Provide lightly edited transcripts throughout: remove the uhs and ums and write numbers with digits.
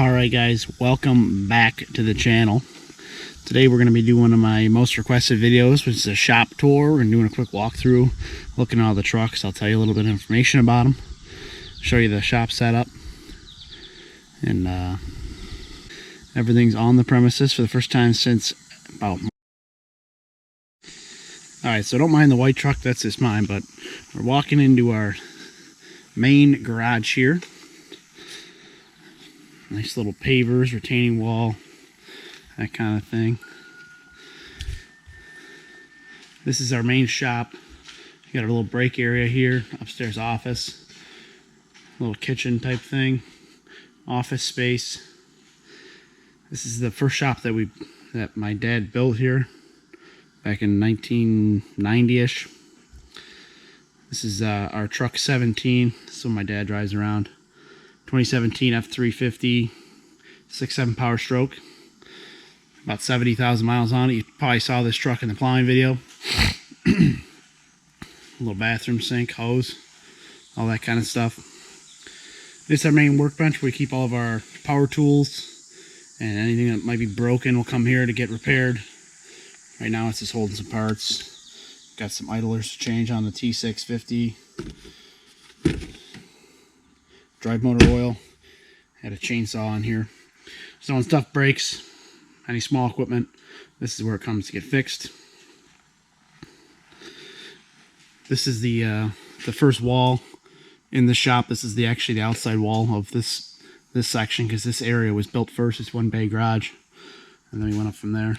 Alright guys, welcome back to the channel. Today we're going to be doing one of my most requested videos, which is a shop tour and doing a quick walkthrough, looking at all the trucks. I'll tell you a little bit of information about them, show you the shop setup, and everything's on the premises for the first time since about... Alright, so don't mind the white truck, that's just mine, but we're walking into our main garage here. Nice little pavers, retaining wall, that kind of thing. This is our main shop. We got a little break area here, upstairs office, little kitchen type thing, office space. This is the first shop that my dad built here back in 1990-ish. This is our truck 17. This is what my dad drives around. 2017 F350 6.7 power stroke, about 70,000 miles on it. You probably saw this truck in the plowing video. A little bathroom sink, hose, all that kind of stuff. This is our main workbench where we keep all of our power tools, and anything that might be broken will come here to get repaired. Right now it's just holding some parts. Got some idlers to change on the T650. Drive motor oil. Had a chainsaw in here. So when stuff breaks, any small equipment, this is where it comes to get fixed. This is the first wall in the shop. This is actually the outside wall of this section, because this area was built first. It's one bay garage, and then we went up from there.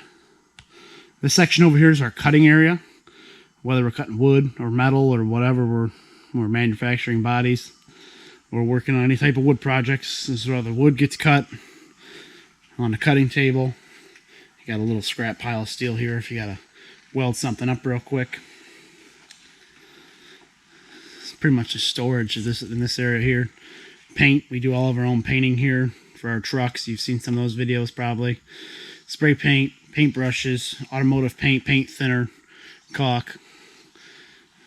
This section over here is our cutting area. Whether we're cutting wood or metal or whatever, we're manufacturing bodies. We're working on any type of wood projects. This is where the wood gets cut on the cutting table. You got a little scrap pile of steel here if you gotta weld something up real quick. It's pretty much just storage in this area here. Paint, we do all of our own painting here for our trucks. You've seen some of those videos probably. Spray paint, paint brushes, automotive paint, paint thinner, caulk,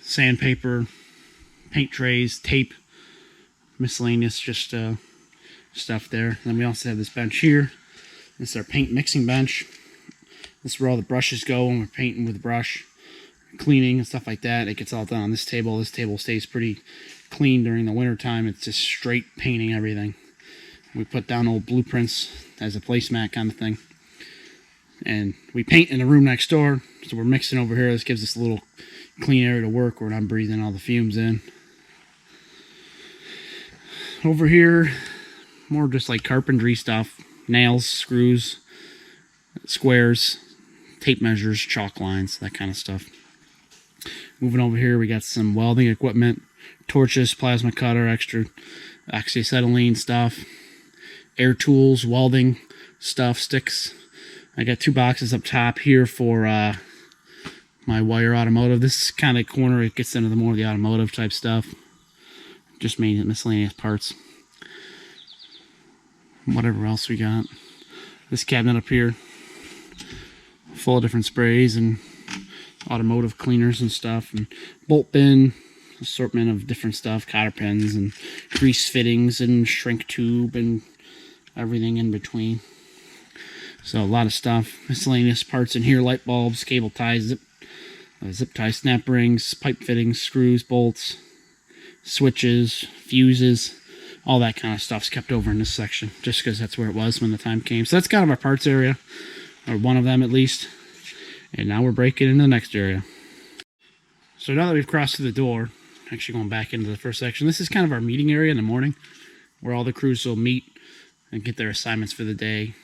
sandpaper, paint trays, tape, miscellaneous just stuff there. And then we also have this bench here. This is our paint mixing bench. This is where all the brushes go when we're painting with a brush, cleaning and stuff like that. It gets all done on this table. This table stays pretty clean during the winter time. It's just straight painting everything. We put down old blueprints as a placemat kind of thing. And we paint in the room next door, so we're mixing over here. This gives us a little clean area to work where I'm breathing all the fumes in. Over here, more just like carpentry stuff. Nails, screws, squares, tape measures, chalk lines, that kind of stuff. Moving over here, we got some welding equipment, torches, plasma cutter, extra oxyacetylene stuff, air tools, welding stuff, sticks. I got two boxes up top here for my wire automotive. This kind of corner, it gets into the more of the automotive type stuff. Just made miscellaneous parts. Whatever else we got. This cabinet up here, full of different sprays and automotive cleaners and stuff, and bolt bin, assortment of different stuff, cotter pins and grease fittings and shrink tube and everything in between. So a lot of stuff. Miscellaneous parts in here, light bulbs, cable ties, zip tie snap rings, pipe fittings, screws, bolts, switches, fuses, all that kind of stuff's kept over in this section, just because that's where it was when the time came. So that's kind of our parts area, or one of them at least. And now we're breaking into the next area. So now that we've crossed through the door, actually going back into the first section, this is kind of our meeting area in the morning, where all the crews will meet and get their assignments for the day.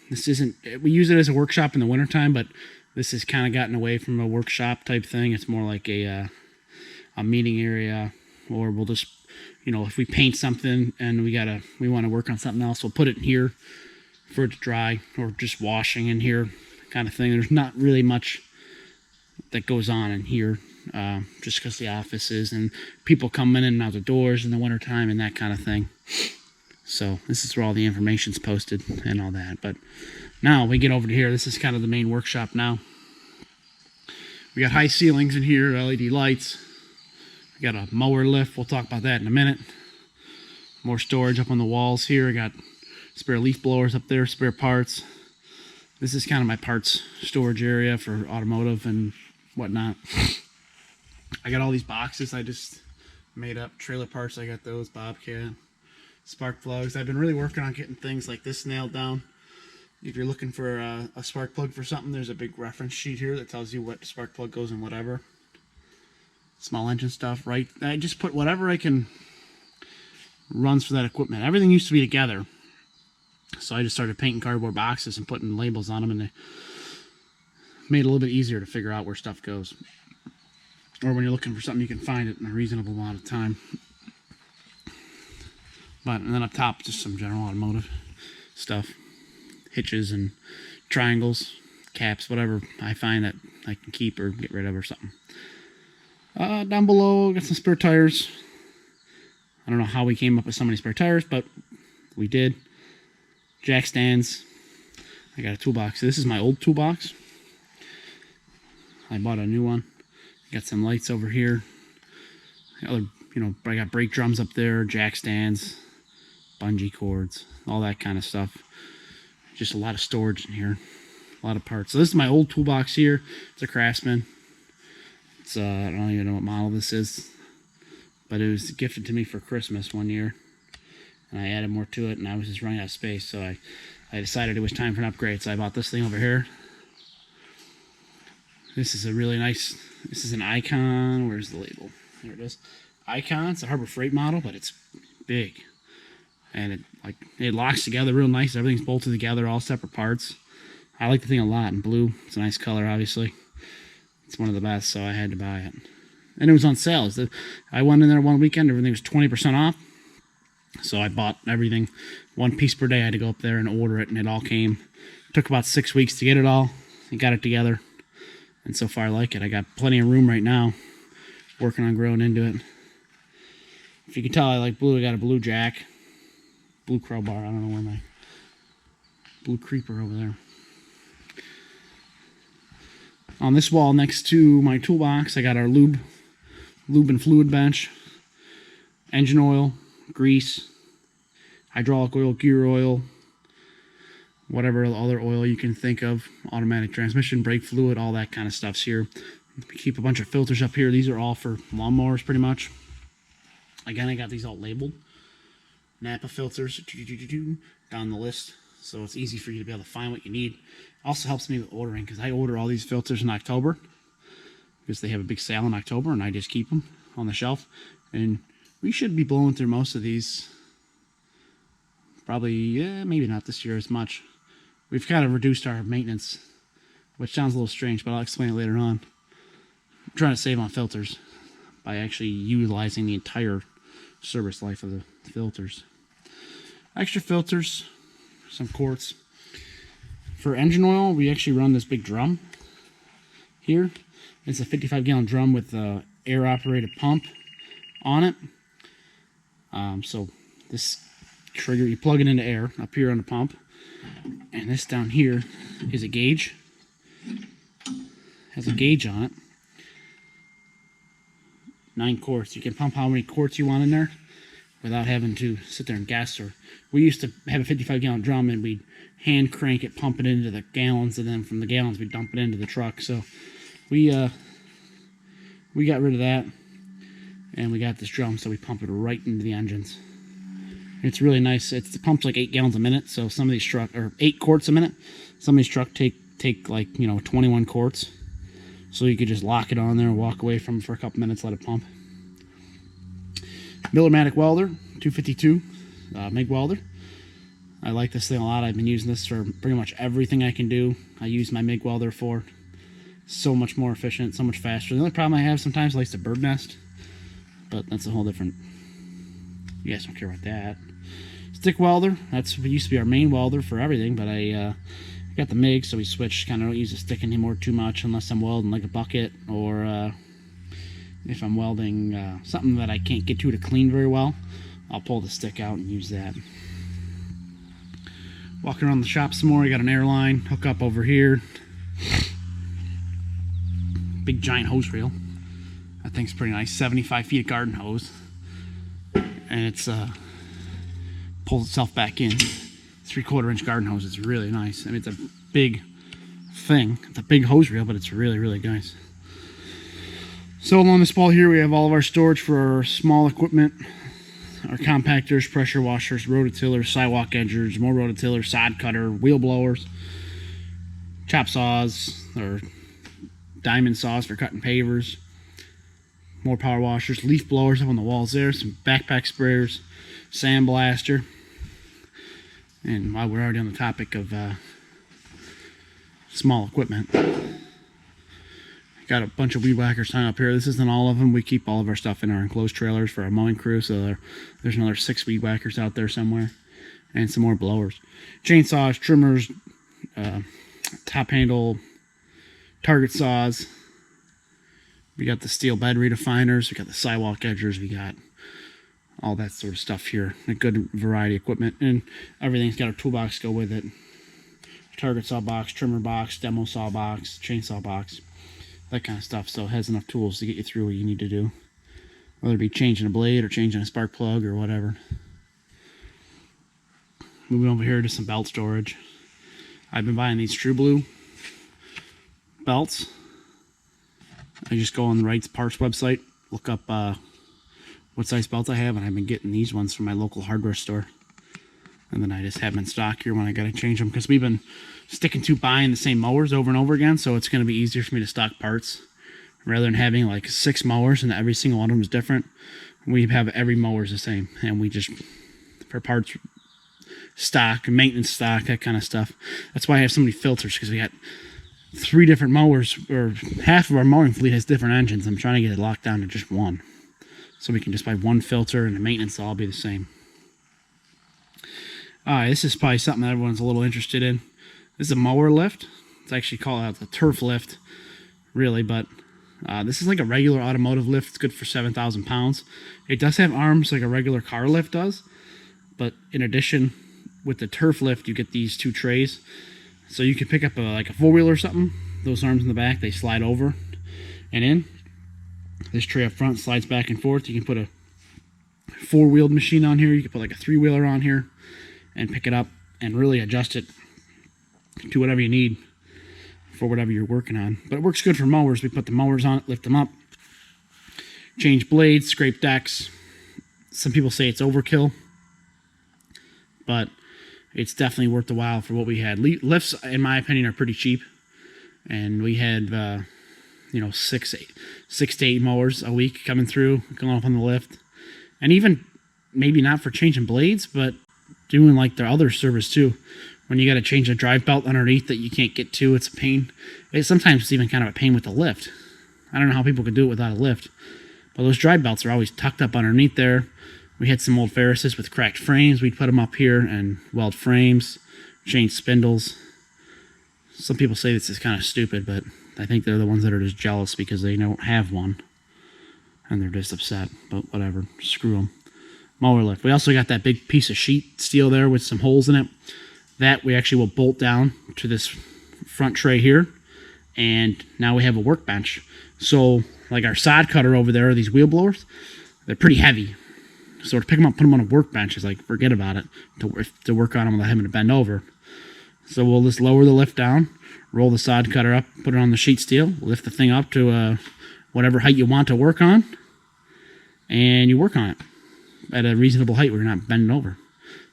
This isn't, we use it as a workshop in the wintertime, but this has kind of gotten away from a workshop type thing. It's more like a meeting area, or we'll just, you know, if we paint something and we want to work on something else, we'll put it in here for it to dry, or just washing in here kind of thing. There's not really much that goes on in here, just because the office is, and people come in and out the doors in the wintertime and that kind of thing. So this is where all the information's posted and all that. But now we get over to here. This is kind of the main workshop now. We got high ceilings in here, LED lights. We got a mower lift. We'll talk about that in a minute. More storage up on the walls here. I got spare leaf blowers up there, spare parts. This is kind of my parts storage area for automotive and whatnot. I got all these boxes I just made up. Trailer parts, I got those. Bobcat. Spark plugs. I've been really working on getting things like this nailed down. If you're looking for a spark plug for something, there's a big reference sheet here that tells you what spark plug goes in whatever. Small engine stuff, right? I just put whatever I can runs for that equipment. Everything used to be together. So I just started painting cardboard boxes and putting labels on them, and they made it a little bit easier to figure out where stuff goes. Or when you're looking for something, you can find it in a reasonable amount of time. But, and then up top, just some general automotive stuff. Hitches and triangles, caps, whatever I find that I can keep or get rid of or something. Down below, got some spare tires. I don't know how we came up with so many spare tires, but we did. Jack stands. I got a toolbox. This is my old toolbox. I bought a new one. Got some lights over here. Other, I got brake drums up there, jack stands, bungee cords, all that kind of stuff. Just a lot of storage in here, a lot of parts. So this is my old toolbox here. It's a Craftsman. It's I don't even know what model this is, but it was gifted to me for Christmas one year, and I added more to it, and I was just running out of space, so I decided it was time for an upgrade. So I bought this thing over here. This is a really nice. This is an Icon. Where's the label? There it is. Icon. It's a Harbor Freight model, but it's big. And it locks together real nice. Everything's bolted together, all separate parts. I like the thing a lot in blue. It's a nice color, obviously. It's one of the best, so I had to buy it. And it was on sale. I went in there one weekend, everything was 20% off. So I bought everything. One piece per day. I had to go up there and order it, and it all came. It took about 6 weeks to get it all. I got it together. And so far I like it. I got plenty of room right now. Working on growing into it. If you can tell, I like blue. I got a blue jack. Blue crowbar. I don't know where my blue creeper over there. On this wall next to my toolbox, I got our lube and fluid bench, engine oil, grease, hydraulic oil, gear oil, whatever other oil you can think of, automatic transmission, brake fluid, all that kind of stuff's here. We keep a bunch of filters up here. These are all for lawnmowers pretty much. Again, I got these all labeled. Napa filters down the list, so it's easy for you to be able to find what you need. Also helps me with ordering, because I order all these filters in October because they have a big sale in October, and I just keep them on the shelf. And we should be blowing through most of these. Probably, maybe not this year as much. We've kind of reduced our maintenance, which sounds a little strange, but I'll explain it later on. I'm trying to save on filters by actually utilizing the entire service life of the filters. Extra filters, some quarts. For engine oil, we actually run this big drum here. It's a 55-gallon drum with a air-operated pump on it. So this trigger, you plug it into air up here on the pump, and this down here is a gauge. Has a gauge on it. 9 quarts. You can pump how many quarts you want in there without having to sit there and guess. Or we used to have a 55-gallon drum, and we'd hand crank it, pump it into the gallons, and then from the gallons we'd dump it into the truck. So we got rid of that, and we got this drum, so we pump it right into the engines. It's really nice. The pump's like 8 gallons a minute, so some of these truck, or 8 quarts a minute. Some of these truck take like 21 quarts. So you could just lock it on there and walk away from it for a couple minutes, let it pump. Millermatic welder, 252 MIG welder. I like this thing a lot. I've been using this for pretty much everything I can do. I use my MIG welder for. So much more efficient, so much faster. The only problem I have sometimes likes to bird nest, but that's a whole different. You guys don't care about that. Stick welder. That's what used to be our main welder for everything, but I got the MIG, so we switched. Kind of don't use the stick anymore too much unless I'm welding like a bucket, or if I'm welding something that I can't get to clean very well, I'll pull the stick out and use that. Walking around the shop some more. I got an airline hook up over here. Big giant hose reel. That thing's pretty nice. 75 feet of garden hose. And it's pulls itself back in. 3/4 inch garden hose. It's really nice. I mean, it's a big thing. It's a big hose reel, but it's really, really nice. So along this wall here, we have all of our storage for our small equipment, our compactors, pressure washers, rototillers, sidewalk edgers, more rototillers, sod cutter, wheel blowers, chop saws, or diamond saws for cutting pavers, more power washers, leaf blowers up on the walls there, some backpack sprayers, sandblaster. And while we're already on the topic of small equipment, got a bunch of weed whackers hung up here. This isn't all of them. We keep all of our stuff in our enclosed trailers for our mowing crew, so there's another 6 weed whackers out there somewhere, and some more blowers, chainsaws, trimmers, top handle target saws. We got the steel bed redefiners, we got the sidewalk edgers, we got all that sort of stuff here. A good variety of equipment, and everything's got a toolbox to go with it. Target saw box, trimmer box, demo saw box, chainsaw box, that kind of stuff. So it has enough tools to get you through what you need to do, whether it be changing a blade or changing a spark plug or whatever. Moving over here to some belt storage. I've been buying these True Blue belts. I just go on the Wright's Parts website, look up what size belts I have, and I've been getting these ones from my local hardware store. And then I just have them in stock here when I gotta change them, because we've been sticking to buying the same mowers over and over again, so it's gonna be easier for me to stock parts. Rather than having like 6 mowers and every single one of them is different, we have every mower is the same, and we just, for parts stock, maintenance stock, that kind of stuff. That's why I have so many filters, because we got 3 different mowers, or half of our mowing fleet has different engines. I'm trying to get it locked down to just one, so we can just buy one filter and the maintenance will all be the same. Alright, this is probably something that everyone's a little interested in. This is a Mower Lift. It's actually called out the turf lift, really, but this is like a regular automotive lift. It's good for 7,000 pounds. It does have arms like a regular car lift does, but in addition, with the turf lift, you get these 2 trays. So you can pick up like a 4-wheeler or something. Those arms in the back, they slide over and in. This tray up front slides back and forth. You can put a 4-wheeled machine on here. You can put like a 3-wheeler on here and pick it up and really adjust it to whatever you need for whatever you're working on. But it works good for mowers. We put the mowers on it, lift them up, change blades, scrape decks. Some people say it's overkill, but it's definitely worth the while for what we had. Lifts, in my opinion, are pretty cheap, and we had, you know, 6 to 8 mowers a week coming through, going up on the lift, and even maybe not for changing blades, but doing like their other service too. When you got to change a drive belt underneath that you can't get to, it's a pain. Sometimes it's even kind of a pain with the lift. I don't know how people could do it without a lift, but those drive belts are always tucked up underneath there. We had some old Ferrises with cracked frames. We'd put them up here and weld frames, change spindles. Some people say this is kind of stupid, but I think they're the ones that are just jealous because they don't have one, and they're just upset, but whatever, screw them. Mower Lift. We also got that big piece of sheet steel there with some holes in it. That we actually will bolt down to this front tray here, and now we have a workbench. So like our sod cutter over there, these wheel blowers, they're pretty heavy. So to pick them up, put them on a workbench is like, forget about it, to work on them without having to bend over. So we'll just lower the lift down, roll the sod cutter up, put it on the sheet steel, lift the thing up to whatever height you want to work on, and you work on it at a reasonable height where you're not bending over.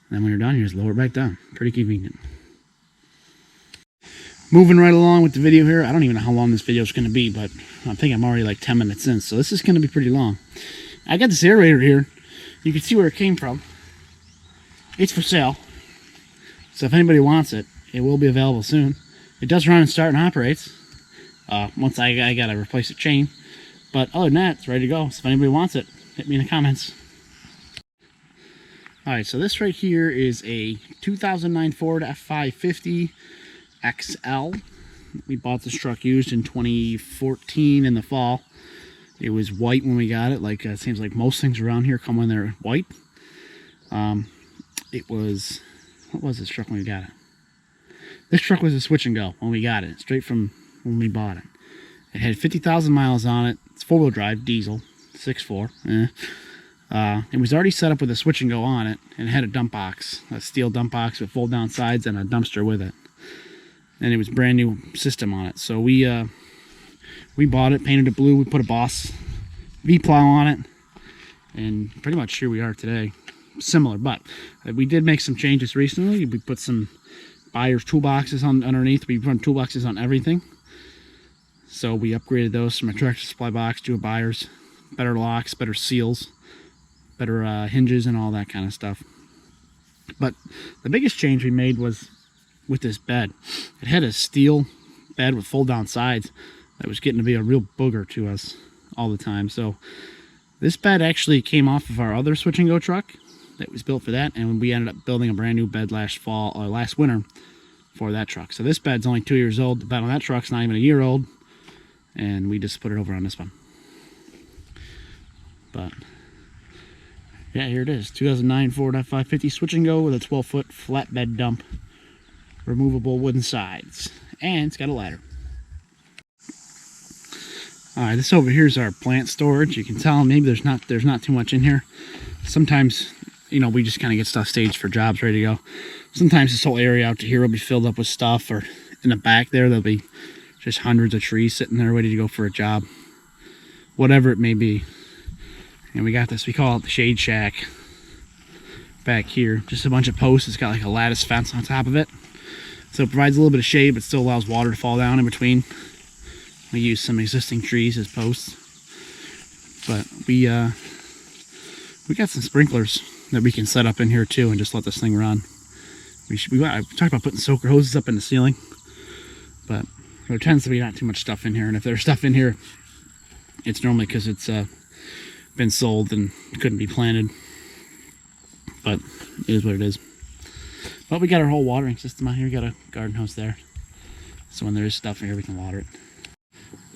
And then when you're done, you just lower it back down. Pretty convenient. Moving right along with the video here. I don't even know how long this video is going to be, but I think I'm already like 10 minutes in, so this is going to be pretty long. I got this aerator here. You can see where it came from. It's for sale, so if anybody wants it, it will be available soon. It does run and start and operates. Once I got to replace the chain, but other than that, it's ready to go. So if anybody wants it, hit me in the comments. Alright, so this right here is a 2009 Ford F550 XL. We bought this truck used in 2014 in the fall. It was white when we got it. Like it seems like most things around here come when they're white. It was, what was this truck when we got it? This truck was a switch and go when we got it, straight from when we bought it. It had 50,000 miles on it. It's 4-wheel drive, diesel, 6.4. It was already set up with a switch and go on it, and it had a dump box, a steel dump box with fold down sides and a dumpster with it. And it was a brand new system on it. So we bought it, painted it blue, we put a Boss V-plow on it, and pretty much here we are today. Similar, but we did make some changes recently. We put some buyer's toolboxes on underneath. We run toolboxes on everything. So we upgraded those from a Tractor Supply box to a buyer's. Better locks, better seals, better hinges, and all that kind of stuff. But the biggest change we made was with this bed. It had a steel bed with fold down sides that was getting to be a real booger to us all the time. So this bed actually came off of our other switch and go truck that was built for that, and we ended up building a brand new bed last winter for that truck. So this bed's only 2 years old. The bed on that truck's not even a year old, and we just put it over on this one. But yeah, here it is, 2009 Ford F550 switch and go with a 12-foot flatbed dump, removable wooden sides, and it's got a ladder. All right, this over here is our plant storage. You can tell maybe there's not too much in here. Sometimes, you know, we just kind of get stuff staged for jobs ready to go. Sometimes this whole area out to here will be filled up with stuff, or in the back there there'll be just hundreds of trees sitting there ready to go for a job, whatever it may be. And we got this, we call it the shade shack back here. Just a bunch of posts. It's got like a lattice fence on top of it. So it provides a little bit of shade, but still allows water to fall down in between. We use some existing trees as posts. But we got some sprinklers that we can set up in here too and just let this thing run. I talked about putting soaker hoses up in the ceiling, but there tends to be not too much stuff in here. And if there's stuff in here, it's normally because it's been sold and couldn't be planted, but it is what it is. But we got our whole watering system out here. We got a garden hose there, so when there is stuff in here we can water it.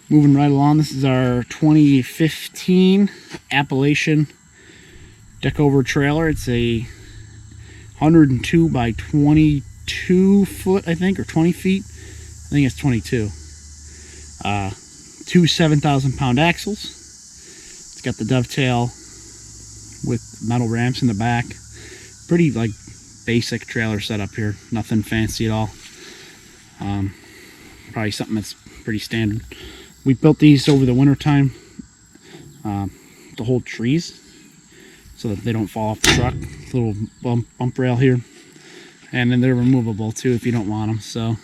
Moving right along, this is our 2015 Appalachian Deck over trailer. It's a 102 by 22 foot, I think, or 20 feet. I think it's 22. Two 7,000-pound axles. It's got the dovetail with metal ramps in the back. Pretty like basic trailer setup here. Nothing fancy at all. Probably something that's pretty standard. We built these over the winter time to hold trees so that they don't fall off the truck. Little bump rail here, and then they're removable too if you don't want them. So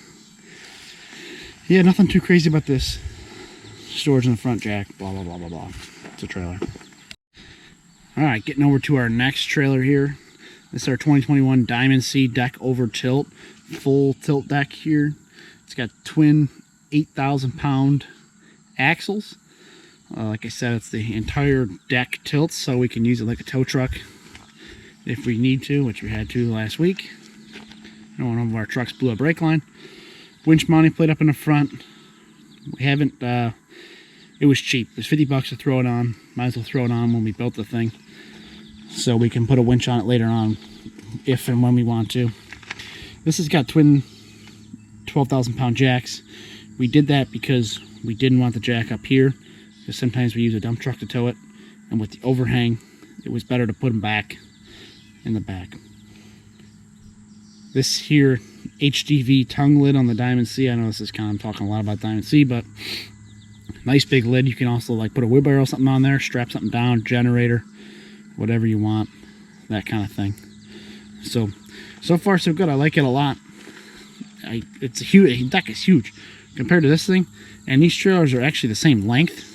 yeah, nothing too crazy about this. Storage in the front, jack, blah blah blah blah blah. It's a trailer. All right, getting over to our next trailer here. This is our 2021 Diamond C deck over tilt, full tilt deck here. It's got twin 8,000-pound axles. Like I said, it's the entire deck tilts, so we can use it like a tow truck if we need to, which we had to last week. One of our trucks blew a brake line. Winch mounting plate up in the front. We haven't, it was cheap. It was 50 bucks to throw it on. Might as well throw it on when we built the thing, so we can put a winch on it later on if and when we want to. This has got twin 12,000-pound jacks. We did that because we didn't want the jack up here, because sometimes we use a dump truck to tow it, and with the overhang it was better to put them back in the back. This here HDV tongue lid on the Diamond C. I know this is I'm talking a lot about Diamond C, but nice big lid. You can also like put a wheelbarrow or something on there, strap something down, generator, whatever you want, that kind of thing. So far so good. I like it a lot. It's a huge, the deck is huge compared to this thing, and these trailers are actually the same length.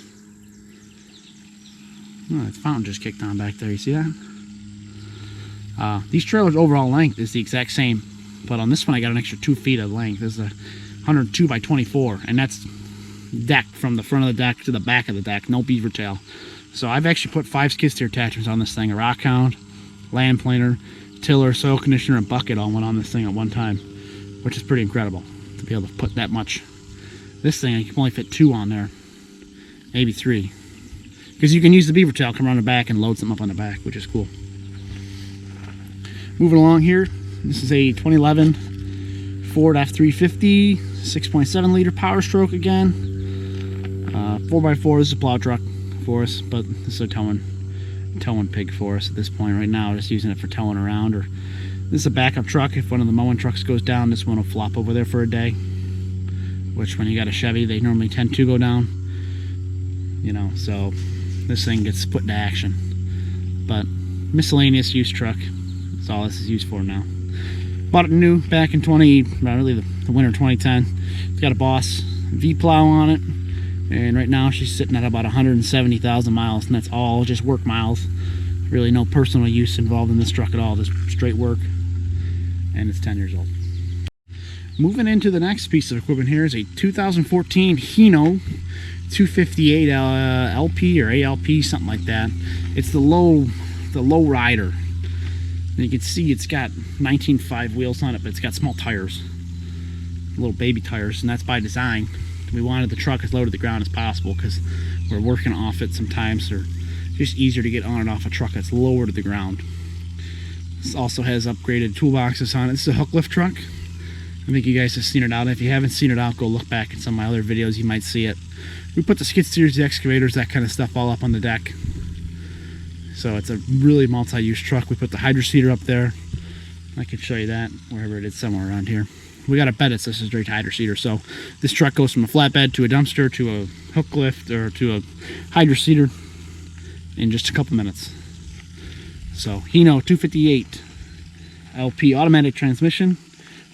Oh, that fountain just kicked on back there. You see that? These trailers' overall length is the exact same, but on this one I got an extra 2 feet of length. This is a 102 by 24, and that's deck from the front of the deck to the back of the deck, no beaver tail. So I've actually put 5 skid steer attachments on this thing: a rock hound, land planer, tiller, soil conditioner, and bucket all went on this thing at one time, which is pretty incredible to be able to put that much. This thing I can only fit 2 on there, maybe 3, because you can use the beaver tail, come around the back and load something up on the back, which is cool. Moving along here, this is a 2011 Ford F350 6.7 liter Power Stroke again. 4x4. This is a plow truck for us, but this is a towing towing pig for us at this point right now, just using it for towing around. Or this is a backup truck. If one of the mowing trucks goes down, this one will flop over there for a day, which when you got a Chevy, they normally tend to go down, you know, so this thing gets put into action. But miscellaneous use truck, that's all this is used for now. Bought it new back in really the winter 2010. It's got a Boss V-plow on it, and right now she's sitting at about 170,000 miles, and that's all just work miles. Really no personal use involved in this truck at all, just straight work, and it's 10 years old. Moving into the next piece of equipment here is a 2014 Hino 258 LP or ALP, something like that. It's the low rider. And you can see it's got 19.5 wheels on it, but it's got small tires, little baby tires, and that's by design. We wanted the truck as low to the ground as possible because we're working off it sometimes, or just easier to get on and off a truck that's lower to the ground. This also has upgraded toolboxes on it. This is a hook lift truck. I think you guys have seen it out. If you haven't seen it out, go look back in some of my other videos, you might see it. We put the skid steers, the excavators, that kind of stuff all up on the deck. So it's a really multi-use truck. We put the hydro seeder up there. I can show you that wherever it is, somewhere around here. We got a bed that says straight hydro seeder. So this truck goes from a flatbed to a dumpster to a hook lift or to a hydro seeder in just a couple minutes. So Hino 258 LP automatic transmission,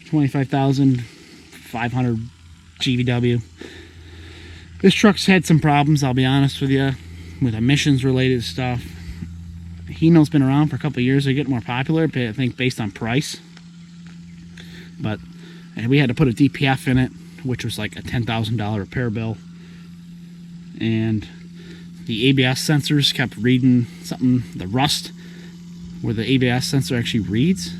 25,500 GVW. This truck's had some problems, I'll be honest with you, with emissions related stuff. Hino's been around for a couple of years. They're getting more popular, I think, based on price. But we had to put a DPF in it, which was like a $10,000 repair bill. And the ABS sensors kept reading something, the rust, where the ABS sensor actually reads.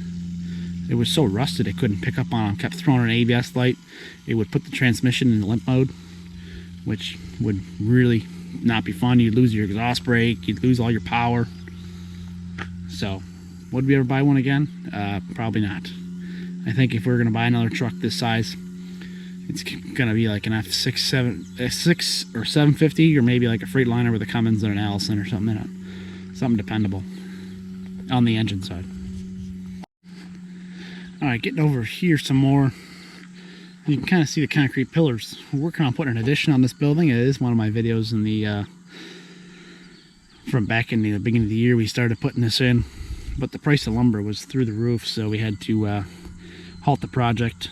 It was so rusted it couldn't pick up on them. Kept throwing an ABS light. It would put the transmission in limp mode, which would really not be fun. You'd lose your exhaust brake. You'd lose all your power. So, would we ever buy one again? Probably not. I think if we're going to buy another truck this size, it's going to be like an F6 or 750, or maybe like a Freightliner with a Cummins and an Allison or something in it. Something dependable on the engine side. Alright, getting over here some more. You can kind of see the concrete pillars. We're working on putting an addition on this building. It is one of my videos in the from back in the beginning of the year we started putting this in, but the price of lumber was through the roof, so we had to halt the project,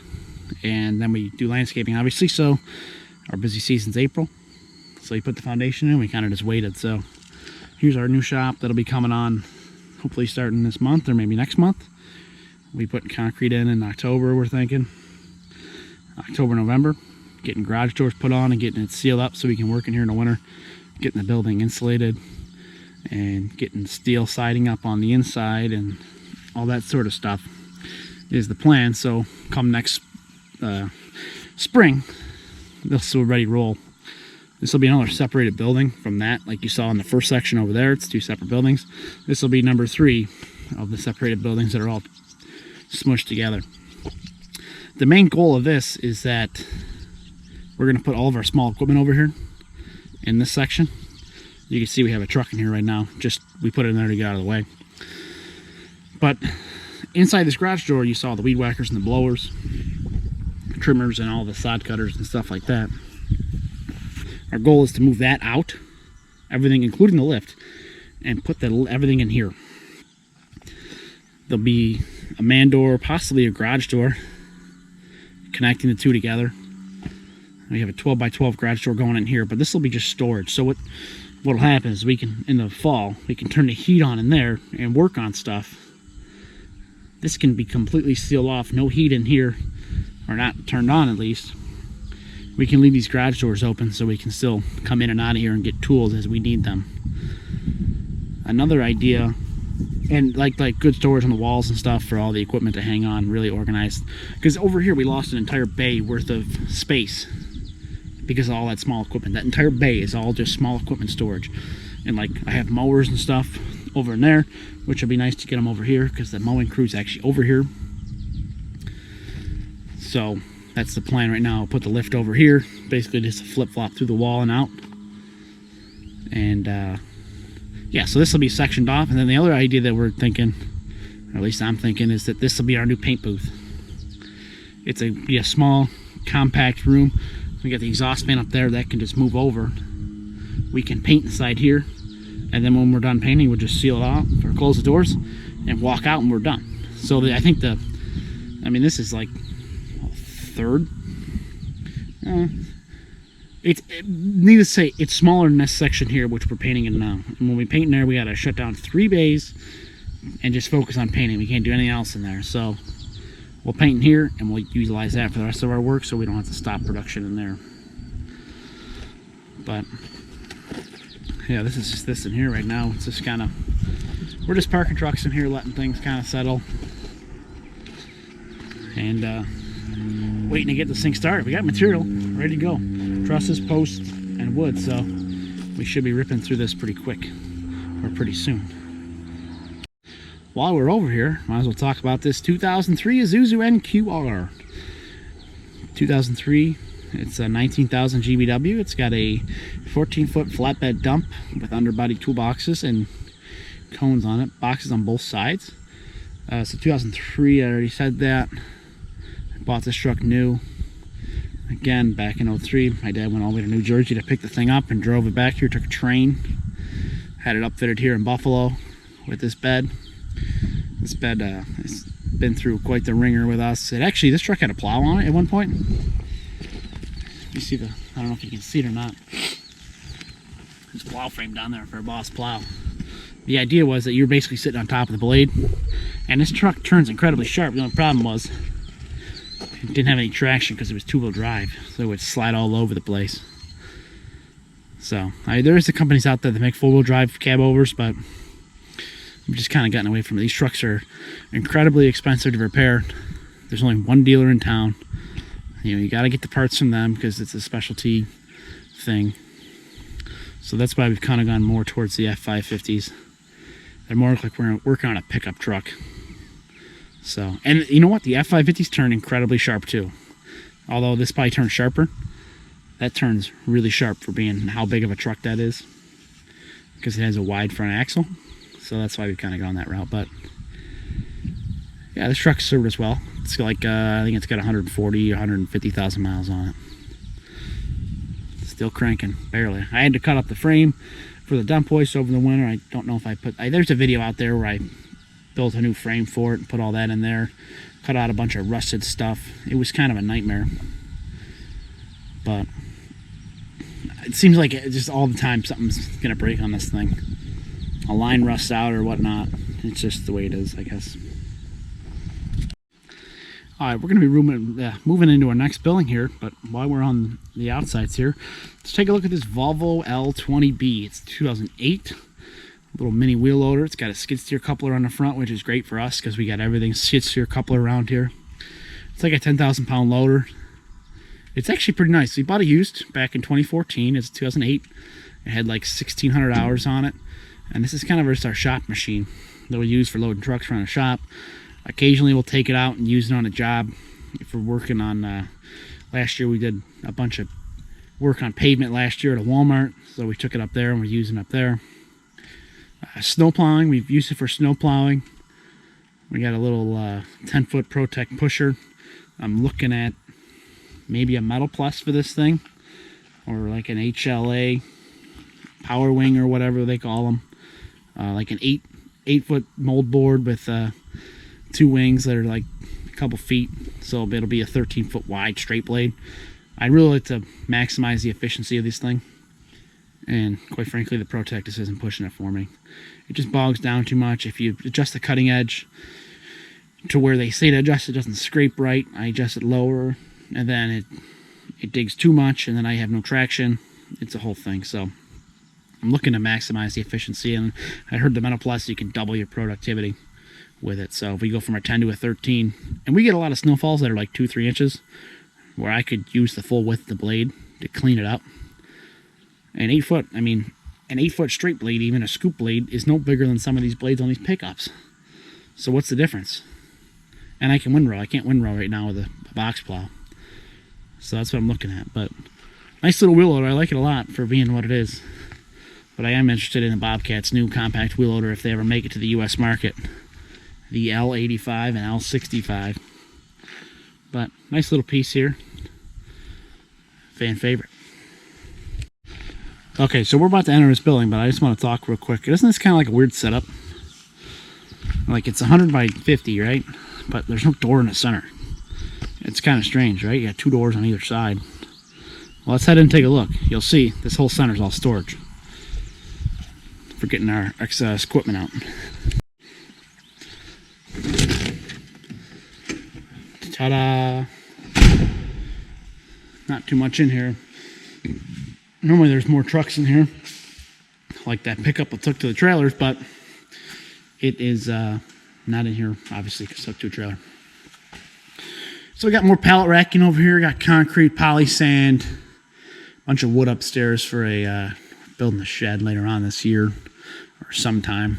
and then we do landscaping obviously. So our busy season's April, so we put the foundation in. We kind of just waited. So here's our new shop that'll be coming on hopefully starting this month or maybe next month. We put concrete in October, we're thinking October, November, getting garage doors put on and getting it sealed up so we can work in here in the winter, getting the building insulated and getting steel siding up on the inside and all that sort of stuff is the plan. So come next spring, this will ready to roll. This will be another separated building from that, like you saw in the first section over there. It's two separate buildings. This will be number 3 of the separated buildings that are all smushed together. The main goal of this is that we're going to put all of our small equipment over here in this section. You can see we have a truck in here right now. Just we put it in there to get out of the way. But inside this garage door, you saw the weed whackers and the blowers, trimmers, and all the sod cutters and stuff like that. Our goal is to move that out, everything including the lift, and put everything in here. There'll be a man door, possibly a garage door, connecting the two together. We have a 12 by 12 garage door going in here, but this will be just storage. So what'll happen is we can, in the fall, we can turn the heat on in there and work on stuff. This can be completely sealed off, no heat in here, or not turned on at least. We can leave these garage doors open so we can still come in and out of here and get tools as we need them. Another idea, and like good storage on the walls and stuff for all the equipment to hang on, really organized. Because over here we lost an entire bay worth of space because of all that small equipment. That entire bay is all just small equipment storage. And like I have mowers and stuff over in there, which would be nice to get them over here because the mowing crew's actually over here. So that's the plan right now. I'll put the lift over here, basically just a flip-flop through the wall and out. And yeah, so this will be sectioned off, and then the other idea that we're thinking, or at least I'm thinking, is that this will be our new paint booth. It's be a small, compact room. We got the exhaust fan up there that can just move over. We can paint inside here, and then when we're done painting, we'll just seal it off or close the doors and walk out, and we're done. So I think I mean, this is like third. Needless to say, it's smaller than this section here, which we're painting in now. And when we paint in there, we gotta shut down 3 bays and just focus on painting. We can't do anything else in there. So we'll paint in here, and we'll utilize that for the rest of our work, so we don't have to stop production in there. But yeah, this is just this in here right now. It's just kind of, we're just parking trucks in here, letting things kind of settle, and waiting to get this thing started. We got material ready to go, trusses, posts, and wood, so we should be ripping through this pretty quick, or pretty soon. While we're over here, might as well talk about this 2003 Isuzu NQR. 2003, it's a 19,000 GBW. It's got a 14-foot flatbed dump with underbody toolboxes and cones on it, boxes on both sides. So 2003, I already said that. I bought this truck new. Again, back in 03, my dad went all the way to New Jersey to pick the thing up and drove it back here, took a train, had it upfitted here in Buffalo with this bed. This bed has been through quite the ringer with us. This truck had a plow on it at one point. You see I don't know if you can see it or not. There's a plow frame down there for a Boss plow. The idea was that you're basically sitting on top of the blade, and this truck turns incredibly sharp. The only problem was it didn't have any traction because it was 2-wheel drive, so it would slide all over the place. So there is the companies out there that make 4-wheel drive cab overs, but we've just kind of gotten away from it. These trucks are incredibly expensive to repair. There's only one dealer in town. You know, you got to get the parts from them because it's a specialty thing. So that's why we've kind of gone more towards the F550s. They're more like we're working on a pickup truck. So, and you know what? The F550s turn incredibly sharp too. Although this probably turns sharper, that turns really sharp for being how big of a truck that is, because it has a wide front axle. So that's why we've kind of gone that route. But yeah, this truck served us well. It's like I think it's got 140 or 150,000 miles on it. Still cranking, barely. I had to cut up the frame for the dump hoist over the winter. I don't know if I put... there's a video out there where I built a new frame for it and put all that in there. Cut out a bunch of rusted stuff. It was kind of a nightmare. But it seems like just all the time something's going to break on this thing. A line rusts out or whatnot. It's just the way it is, I guess. Alright, we're going to be moving into our next building here, but while we're on the outsides here, let's take a look at this Volvo L20B. It's 2008, little mini wheel loader. It's got a skid steer coupler on the front, which is great for us because we got everything skid steer coupler around here. It's like a 10,000 pound loader. It's actually pretty nice. We bought it used back in 2014. It's 2008. It had like 1,600 hours on it, and this is kind of just our shop machine that we use for loading trucks around a shop. Occasionally we'll take it out and use it on a job. If we're working on, last year we did a bunch of work on pavement last year at a Walmart, so we took it up there and we're using it up there. Snow plowing, we've used it for snow plowing. We got a little 10-foot Protect pusher. I'm looking at maybe a Metal Plus for this thing, or like an HLA Power Wing or whatever they call them. Like an 8-foot mold board with 2 wings that are like a couple feet, so it'll be a 13-foot wide straight blade. I'd really like to maximize the efficiency of this thing, and quite frankly the Protect just isn't pushing it for me. It just bogs down too much. If you adjust the cutting edge to where they say to adjust, it doesn't scrape right. I adjust it lower, and then it digs too much, and then I have no traction. It's a whole thing. So I'm looking to maximize the efficiency, and I heard the Metal Plus, you can double your productivity with it. So if we go from a 10 to a 13, and we get a lot of snowfalls that are like 2-3 inches, where I could use the full width of the blade to clean it up. And 8-foot, I mean, an 8-foot straight blade, even a scoop blade, is no bigger than some of these blades on these pickups. So what's the difference? And I can windrow. I can't windrow right now with a box plow. So that's what I'm looking at. But nice little wheel loader. I like it a lot for being what it is. But I am interested in the Bobcat's new compact wheel loader if they ever make it to the U.S. market. The L85 and L65. But nice little piece here. Fan favorite. Okay, so we're about to enter this building, but I just want to talk real quick. Isn't this kind of like a weird setup? Like, it's 100 by 50, right? But there's no door in the center. It's kind of strange, right? You got 2 doors on either side. Well, let's head in and take a look. You'll see this whole center is all storage. For getting our excess equipment out. Ta-da! Not too much in here. Normally there's more trucks in here, like that pickup I took to the trailers, but it is not in here, obviously, because I took to a trailer. So we got more pallet racking over here. Got concrete, poly sand, bunch of wood upstairs for a building a shed later on this year or sometime.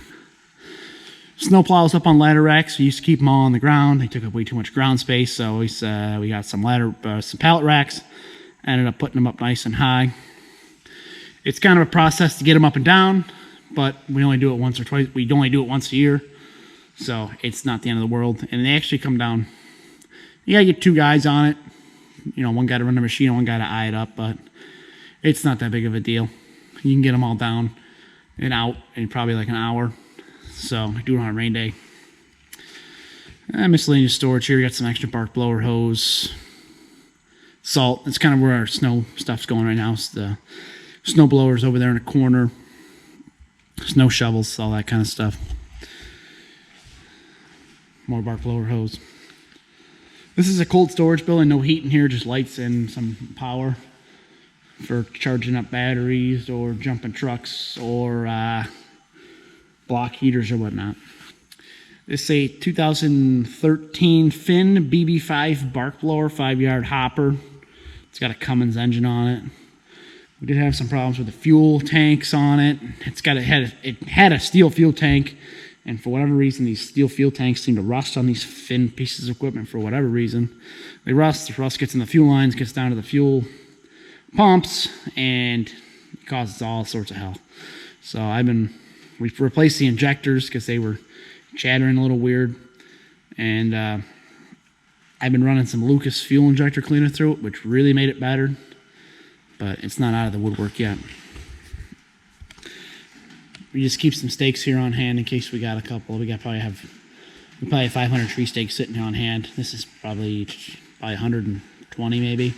Snow plows up on ladder racks. We used to keep them all on the ground. They took up way too much ground space, so we got some pallet racks. Ended up putting them up nice and high. It's kind of a process to get them up and down, but we only do it once or twice. We only do it once a year, so it's not the end of the world. And they actually come down. You gotta get 2 guys on it. You know, one guy to run the machine and one guy to eye it up, but it's not that big of a deal. You can get them all down and out in probably like an hour. So do it on a rain day. Miscellaneous storage here. We got some extra bark blower hose, salt. That's kind of where our snow stuff's going right now. It's the snow blowers over there in the corner, snow shovels, all that kind of stuff. More bark blower hose. This is a cold storage building. No heat in here, just lights and some power for charging up batteries or jumping trucks or block heaters or whatnot. This is a 2013 Finn BB5 bark blower, 5-yard hopper. It's got a Cummins engine on it. We did have some problems with the fuel tanks on it. It had a steel fuel tank, and for whatever reason, these steel fuel tanks seem to rust on these Finn pieces of equipment for whatever reason. They rust. The rust gets in the fuel lines, gets down to the fuel pumps, and it causes all sorts of hell. So we've replaced the injectors because they were chattering a little weird, and I've been running some Lucas fuel injector cleaner through it, which really made it better, but it's not out of the woodwork yet. We just keep some stakes here on hand in case we got a couple. We probably have 500 tree stakes sitting here on hand. This is probably 120 maybe,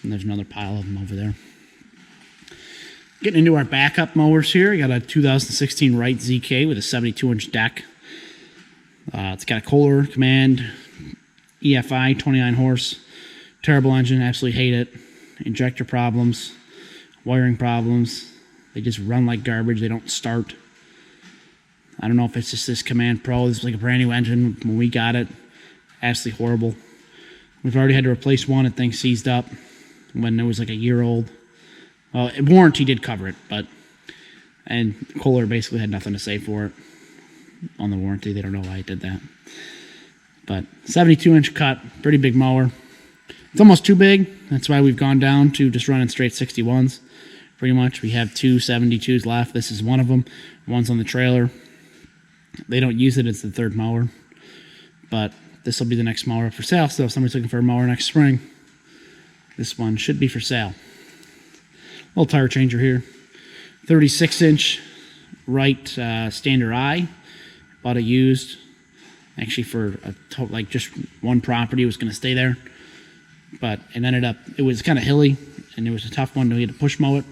and there's another pile of them over there. Getting into our backup mowers here. We got a 2016 Wright ZK with a 72-inch deck. It's got a Kohler Command EFI, 29 horse. Terrible engine, absolutely hate it. Injector problems, wiring problems. They just run like garbage. They don't start. I don't know if it's just this Command Pro. This is like a brand new engine when we got it. Absolutely horrible. We've already had to replace one. That thing seized up when it was like a year old. Well, warranty did cover it, and Kohler basically had nothing to say for it on the warranty. They don't know why it did that. But 72-inch cut, pretty big mower. It's almost too big. That's why we've gone down to just running straight 61s, pretty much. We have 2 72s left. This is one of them. One's on the trailer. They don't use it. It's the 3rd mower. But this will be the next mower up for sale. So if somebody's looking for a mower next spring, this one should be for sale. Little tire changer here. 36-inch Wright standard eye. Bought it used. Actually for like just one property. It was going to stay there. But it ended up, it was kind of hilly, and it was a tough one. We had to push mow it.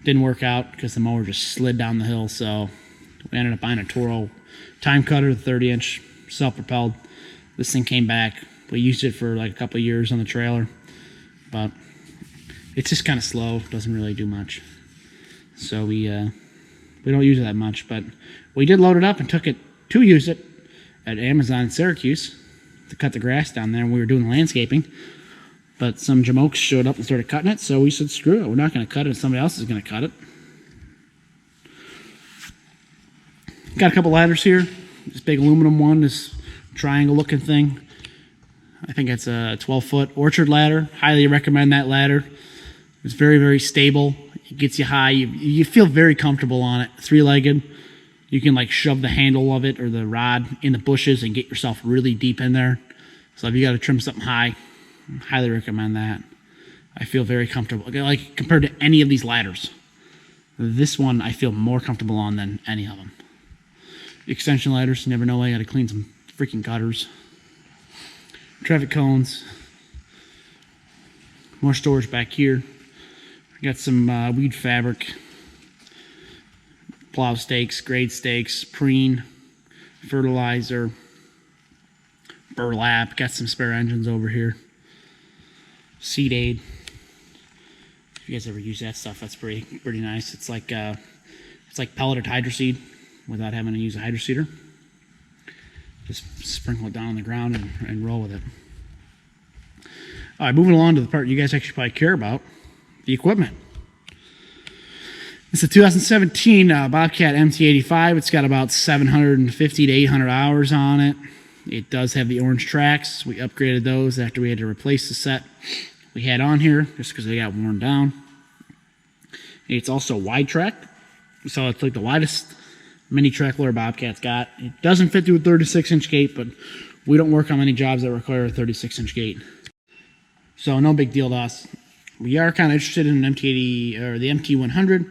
Didn't work out because the mower just slid down the hill. So we ended up buying a Toro time cutter, 30-inch, self-propelled. This thing came back. We used it for like a couple of years on the trailer. But it's just kind of slow. Doesn't really do much. So we don't use it that much. But we did load it up and took it to use it at Amazon in Syracuse to cut the grass down there. And we were doing landscaping. But some jamokes showed up and started cutting it. So we said, screw it. We're not going to cut it. Somebody else is going to cut it. Got a couple ladders here. This big aluminum one, this triangle looking thing. I think it's a 12-foot orchard ladder. Highly recommend that ladder. It's very, very stable. It gets you high. You feel very comfortable on it. 3-legged. You can like shove the handle of it or the rod in the bushes and get yourself really deep in there. So if you got to trim something high, I highly recommend that. I feel very comfortable. Like compared to any of these ladders, this one I feel more comfortable on than any of them. Extension ladders, you never know. I got to clean some freaking gutters. Traffic cones. More storage back here. Got some weed fabric. Plow stakes, grade stakes, preen, fertilizer, burlap. Got some spare engines over here. Seed aid. If you guys ever use that stuff, that's pretty nice. It's like pelleted hydro seed without having to use a hydro seeder. Just sprinkle it down on the ground and roll with it. All right, moving along to the part you guys actually probably care about, the equipment. It's a 2017 Bobcat Mt-85. It's got about 750 to 800 hours on it. It does have the orange tracks. We upgraded those after we had to replace the set we had on here just because they got worn down. It's also wide track. So it's like the widest mini track loader Bobcat's got. It doesn't fit through a 36-inch gate, but we don't work on many jobs that require a 36-inch gate. So no big deal to us. We are kind of interested in an MT80 or the MT100,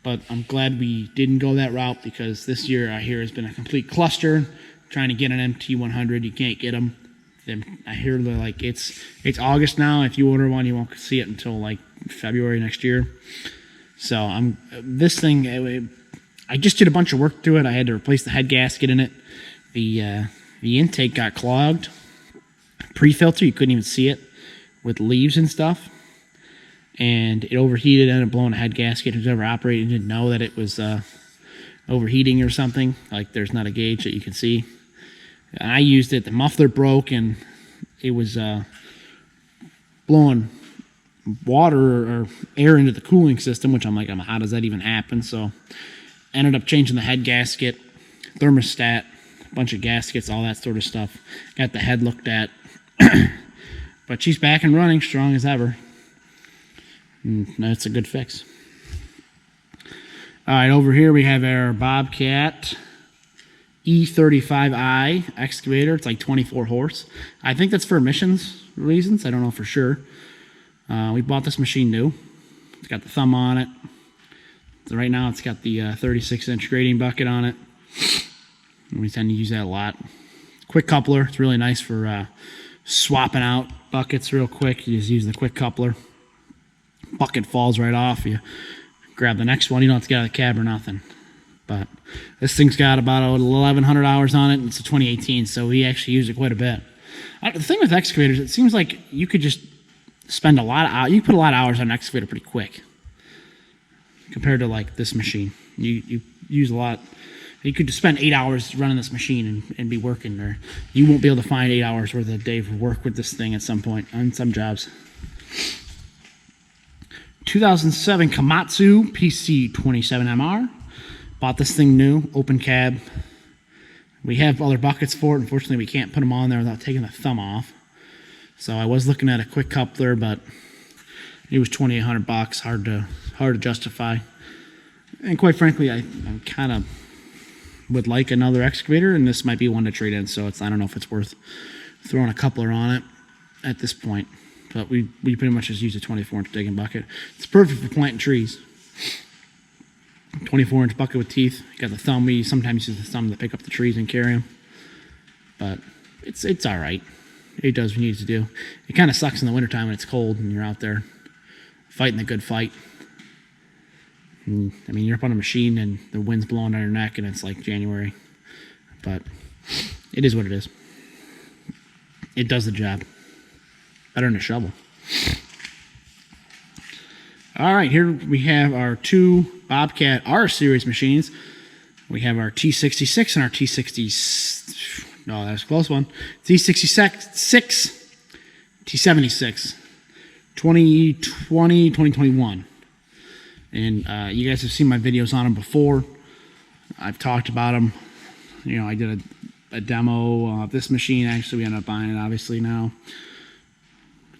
but I'm glad we didn't go that route because this year I hear has been a complete cluster. Trying to get an MT100, you can't get them. I hear they're like it's August now. If you order one, you won't see it until like February next year. So this thing. I just did a bunch of work to it. I had to replace the head gasket in it. The intake got clogged. Pre-filter, you couldn't even see it with leaves and stuff. And it overheated, ended up blowing the head gasket. Who's ever operated didn't know that it was overheating or something. Like there's not a gauge that you can see. And I used it. The muffler broke, and it was blowing water or air into the cooling system, which I'm like, how does that even happen? So ended up changing the head gasket, thermostat, a bunch of gaskets, all that sort of stuff. Got the head looked at. But she's back and running, strong as ever. And that's a good fix. All right, over here we have our Bobcat E35i excavator. It's like 24 horse. I think that's for emissions reasons. I don't know for sure. We bought this machine new. It's got the thumb on it. So right now it's got the 36-inch grading bucket on it. And we tend to use that a lot. Quick coupler. It's really nice for swapping out buckets real quick. You just use the quick coupler. Bucket falls right off. You grab the next one. You don't have to get out of the cab or nothing. But this thing's got about 1,100 hours on it, and it's a 2018, so we actually use it quite a bit. The thing with excavators, it seems like you could just spend a lot of hours. You put a lot of hours on an excavator pretty quick compared to like this machine. You use a lot. You could just spend 8 hours running this machine and be working, or you won't be able to find 8 hours worth of day of work with this thing at some point on some jobs. 2007 Komatsu PC27MR. Bought this thing new, open cab. We have other buckets for it. Unfortunately, we can't put them on there without taking the thumb off. So I was looking at a quick coupler, but it was $2,800. Hard to justify. And quite frankly, I kind of would like another excavator, and this might be one to trade in. So I don't know if it's worth throwing a coupler on it at this point. But we pretty much just use a 24-inch digging bucket. It's perfect for planting trees. 24-inch bucket with teeth. You got the thumb. We sometimes use the thumb to pick up the trees and carry them. But it's all right. It does what it needs to do. It kind of sucks in the wintertime when it's cold and you're out there fighting the good fight. And, I mean, you're up on a machine and the wind's blowing on your neck and it's like January. But it is what it is. It does the job. Better than a shovel. All right, here we have our two Bobcat R-Series machines. We have our T66 and our T60. No, that's a close one. T66, T76, 2020, 2021. And you guys have seen my videos on them before. I've talked about them. You know, I did a demo of this machine. Actually, we ended up buying it, obviously, now.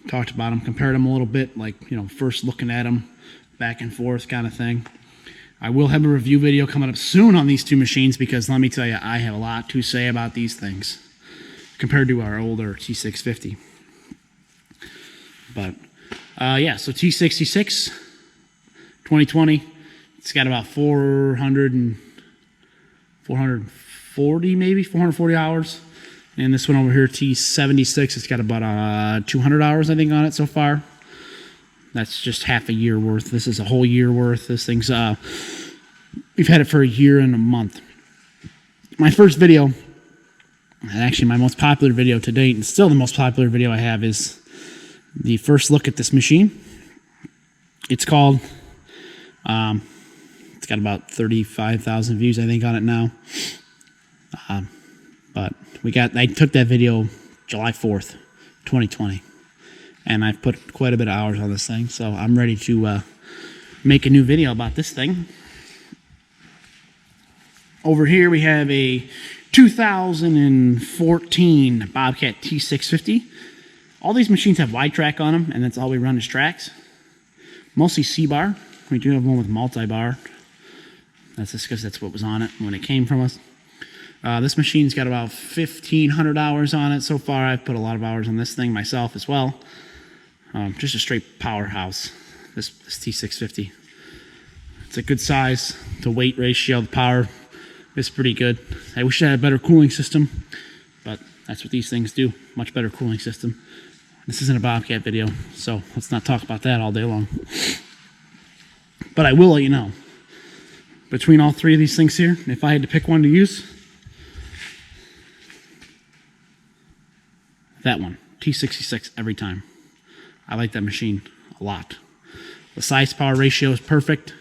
Talked about them, compared them a little bit, like, you know, first looking at them, back and forth kind of thing. I will have a review video coming up soon on these two machines because let me tell you, I have a lot to say about these things compared to our older T650. But yeah, so T66 2020, it's got about 440 hours. And this one over here, T76, it's got about 200 hours, I think, on it so far. That's just half a year worth. This is a whole year worth. This thing's, we've had it for a year and a month. My first video, and actually my most popular video to date, and still the most popular video I have, is the first look at this machine. It's called, it's got about 35,000 views, I think, on it now. But I took that video July 4th, 2020. And I've put quite a bit of hours on this thing, so I'm ready to make a new video about this thing. Over here we have a 2014 Bobcat T650. All these machines have wide track on them, and that's all we run is tracks. Mostly C-bar. We do have one with multi-bar. That's just because that's what was on it when it came from us. This machine's got about 1,500 hours on it so far. I've put a lot of hours on this thing myself as well. Just a straight powerhouse, this T650. It's a good size to weight ratio. The power is pretty good. I wish I had a better cooling system, but that's what these things do. Much better cooling system. This isn't a Bobcat video, so let's not talk about that all day long. But I will let you know, between all three of these things here, if I had to pick one to use, that one, T66 every time. I like that machine a lot. The size power ratio is perfect.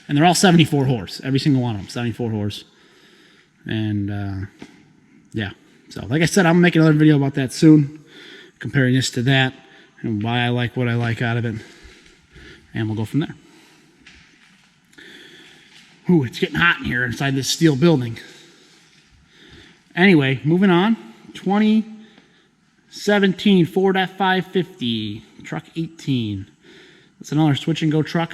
And they're all 74 horse. Every single one of them, 74 horse. And yeah. So like I said, I'm making another video about that soon. Comparing this to that. And why I like what I like out of it. And we'll go from there. Ooh, it's getting hot in here inside this steel building. Anyway, moving on. 2017 Ford F550 truck 18. It's another switch and go truck.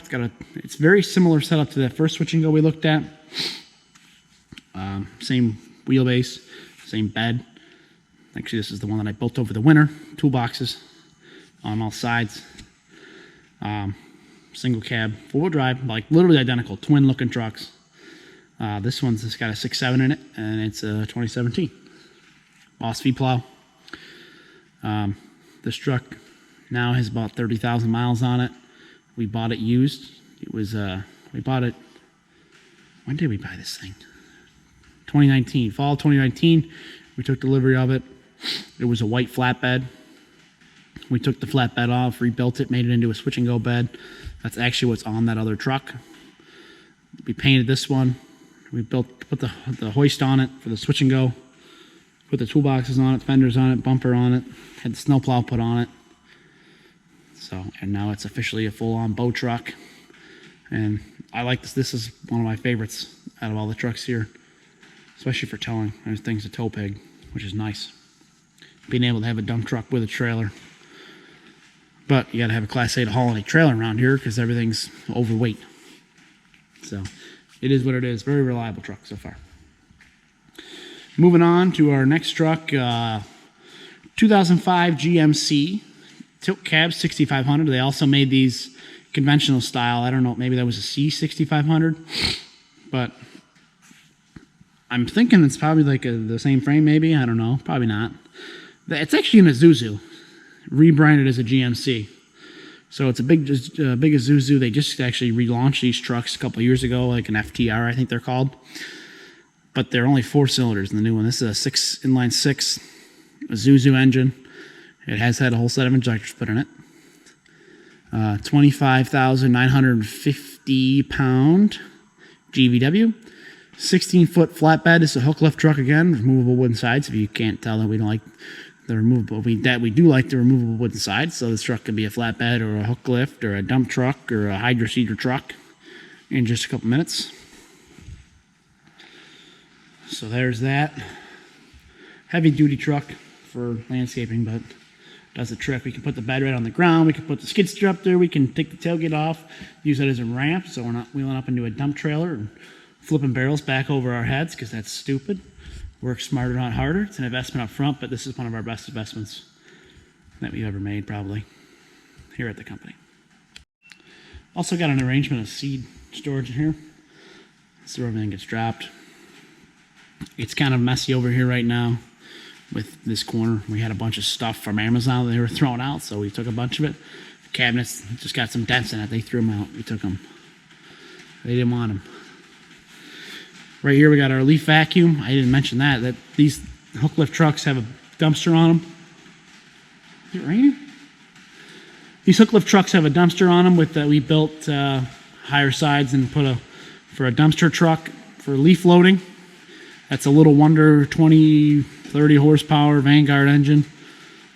It's very similar setup to that first switch and go we looked at. Same wheelbase, same bed. Actually, this is the one that I built over the winter. Toolboxes on all sides. Single cab, 4-wheel drive, like literally identical, twin looking trucks. This one's just got a 6.7 in it, and it's a 2017 Boss V plow. This truck now has about 30,000 miles on it. We bought it used. It was we bought it. When did we buy this thing? 2019, fall 2019. We took delivery of it. It was a white flatbed. We took the flatbed off, rebuilt it, made it into a switch and go bed. That's actually what's on that other truck. We painted this one. We put the hoist on it for the switch and go. Put the toolboxes on it, fenders on it, bumper on it. Had the snowplow put on it. So, and now it's officially a full-on bow truck. And I like this. This is one of my favorites out of all the trucks here, especially for towing. There's things to tow peg, which is nice. Being able to have a dump truck with a trailer. But you got to have a Class 8 to haul any trailer around here because everything's overweight. So it is what it is. Very reliable truck so far. Moving on to our next truck, 2005 GMC Tilt Cab 6500. They also made these conventional style. I don't know, maybe that was a C6500, but I'm thinking it's probably like the same frame, maybe. I don't know, probably not. It's actually an Isuzu, rebranded as a GMC. So it's a big Isuzu. They just actually relaunched these trucks a couple years ago, like an FTR, I think they're called. But they're only 4 cylinders in the new one. This is a inline 6 Isuzu engine. It has had a whole set of injectors put in it. 25,950 pound GVW. 16-foot flatbed. It's a hook lift truck again. Removable wooden sides. If you can't tell that we don't like the removable, we do like the removable wooden sides. So this truck could be a flatbed or a hook lift or a dump truck or a hydro seeder truck in just a couple minutes. So there's that. Heavy duty truck for landscaping, but does the trick. We can put the bed right on the ground. We can put the skid steer up there. We can take the tailgate off, use that as a ramp so we're not wheeling up into a dump trailer and flipping barrels back over our heads, because that's stupid. Work smarter, not harder. It's an investment up front, but this is one of our best investments that we've ever made, probably, here at the company. Also got an arrangement of seed storage in here. This is where everything gets dropped. It's kind of messy over here right now with this corner. We had a bunch of stuff from Amazon that they were throwing out, so we took a bunch of it. The cabinets just got some dents in it. They threw them out. We took them. They didn't want them. Right here we got our leaf vacuum. I didn't mention that these hook lift trucks have a dumpster on them. Is it raining? These hook lift trucks have a dumpster on them with we built higher sides and put for a dumpster truck for leaf loading. That's a Little Wonder 20-30 horsepower Vanguard engine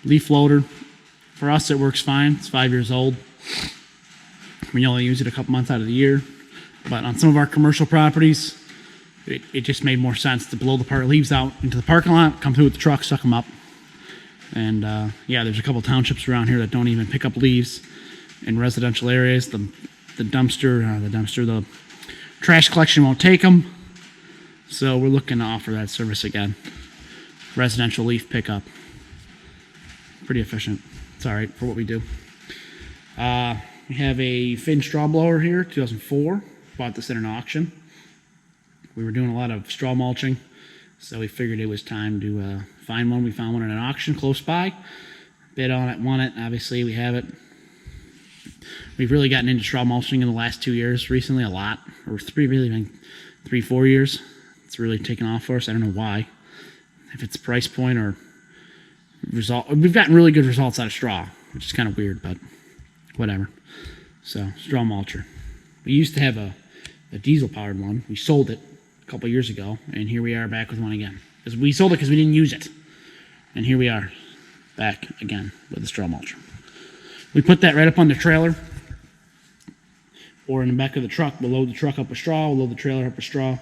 leaf loader. For us it works fine. It's 5 years old. We only use it a couple months out of the year. But on some of our commercial properties, it just made more sense to blow the leaves out into the parking lot, come through with the truck, suck them up. And yeah, there's a couple townships around here that don't even pick up leaves in residential areas. The trash collection won't take them. So we're looking to offer that service again. Residential leaf pickup. Pretty efficient. It's all right for what we do. We have a Finn straw blower here, 2004. Bought this at an auction. We were doing a lot of straw mulching, so we figured it was time to find one. We found one at an auction close by. Bid on it, won it. Obviously, we have it. We've really gotten into straw mulching in the last 2 years. Recently, a lot. Or 3-4 years. It's really taken off for us. I don't know why. If it's price point or result. We've gotten really good results out of straw, which is kind of weird, but whatever. So, straw mulcher. We used to have a diesel-powered one. We sold it a couple years ago, and here we are back with one again. Because we sold it because we didn't use it. And here we are, back again with the straw mulcher. We put that right up on the trailer, or in the back of the truck. We'll load the truck up with straw, we'll load the trailer up with straw,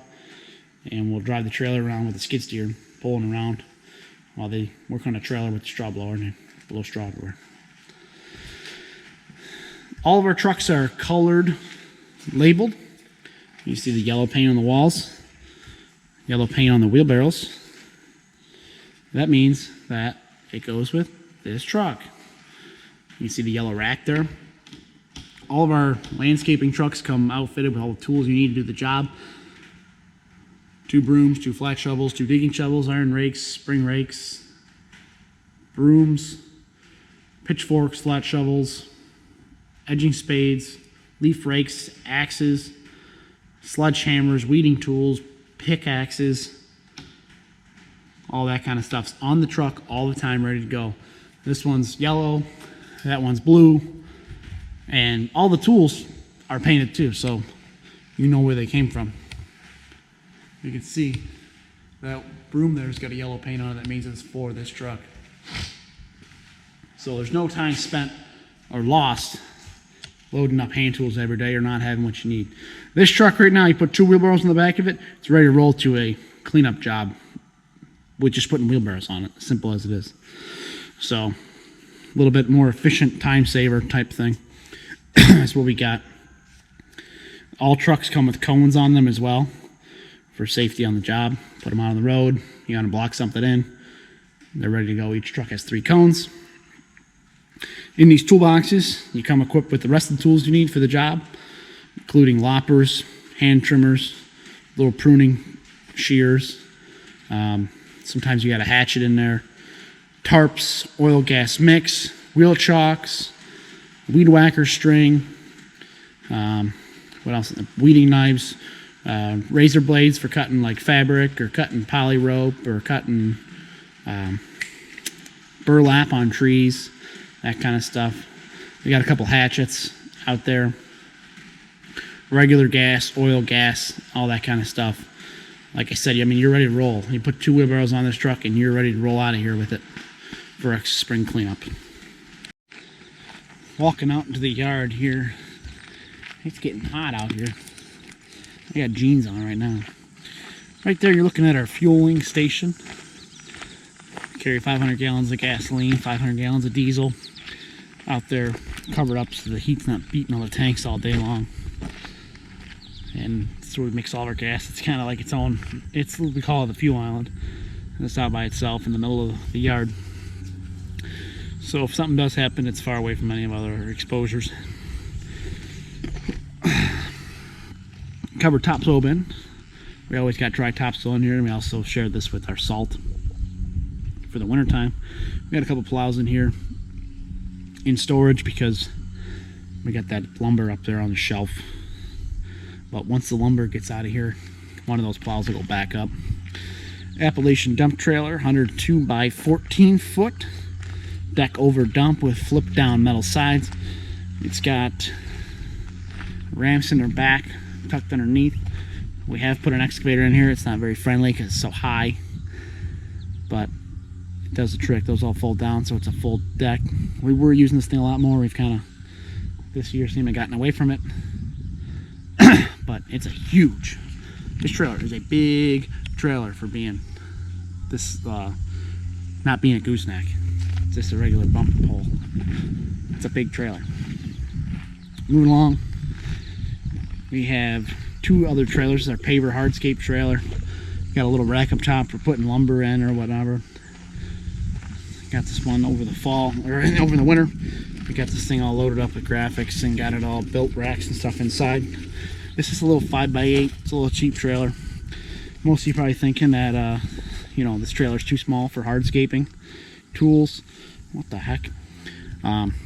and we'll drive the trailer around with the skid steer, pulling around while they work on the trailer with the straw blower and they blow straw everywhere. All of our trucks are colored, labeled. You see the yellow paint on the walls, yellow paint on the wheelbarrows. That means that it goes with this truck. You see the yellow rack there. All of our landscaping trucks come outfitted with all the tools you need to do the job. 2 brooms, 2 flat shovels, 2 digging shovels, iron rakes, spring rakes, brooms, pitchforks, flat shovels, edging spades, leaf rakes, axes, sledgehammers, weeding tools, pickaxes, all that kind of stuff's on the truck all the time, ready to go. This one's yellow, that one's blue, and all the tools are painted too, so you know where they came from. You can see that broom there's got a yellow paint on it. That means it's for this truck. So there's no time spent or lost loading up hand tools every day or not having what you need. This truck right now, you put 2 wheelbarrows on the back of it, it's ready to roll to a cleanup job with just putting wheelbarrows on it, simple as it is. So a little bit more efficient, time saver type thing. That's what we got. All trucks come with cones on them as well for safety on the job. Put them out on the road, you gotta block something in, they're ready to go. Each truck has 3 cones. In these toolboxes, you come equipped with the rest of the tools you need for the job, including loppers, hand trimmers, little pruning shears. Sometimes you got a hatchet in there. Tarps, oil gas mix, wheel chocks, weed whacker string. What else? Weeding knives, razor blades for cutting like fabric or cutting poly rope or cutting burlap on trees. That kind of stuff. We got a couple hatchets out there. Regular gas, oil gas, all that kind of stuff. Like I said, I mean, you're ready to roll. You put 2 wheelbarrows on this truck and you're ready to roll out of here with it for a spring cleanup. Walking out into the yard here. It's getting hot out here. I got jeans on right now. Right there, you're looking at our fueling station. carry 500 gallons of gasoline, 500 gallons of diesel out there covered up so the heat's not beating all the tanks all day long. And so we mix all our gas. It's kind of like its own, we call it the fuel island. And it's out by itself in the middle of the yard. So if something does happen, it's far away from any of other exposures. Covered topsoil bin. We always got dry topsoil in here, and we also shared this with our salt for the winter time. We got a couple plows in here in storage because we got that lumber up there on the shelf. But once the lumber gets out of here, one of those plows will go back up. Appalachian dump trailer, 102 by 14 foot. Deck over dump with flip down metal sides. It's got ramps in their back, tucked underneath. We have put an excavator in here. It's not very friendly because it's so high, but it does the trick. Those all fold down, so it's a full deck. We were using this thing a lot more. We've kind of this year seemed to gotten away from it. But it's a huge, this trailer is a big trailer for being this, not being a gooseneck. It's just a regular bumper pole. It's a big trailer. Moving along, we have two other trailers. Our Paver Hardscape trailer. Got a little rack up top for putting lumber in or whatever. Got this one over the fall, or over the winter. We got this thing all loaded up with graphics and got it all built, racks and stuff inside. This is a little 5x8. It's a little cheap trailer. Most of you probably thinking that, you know, this trailer's too small for hardscaping tools. What the heck?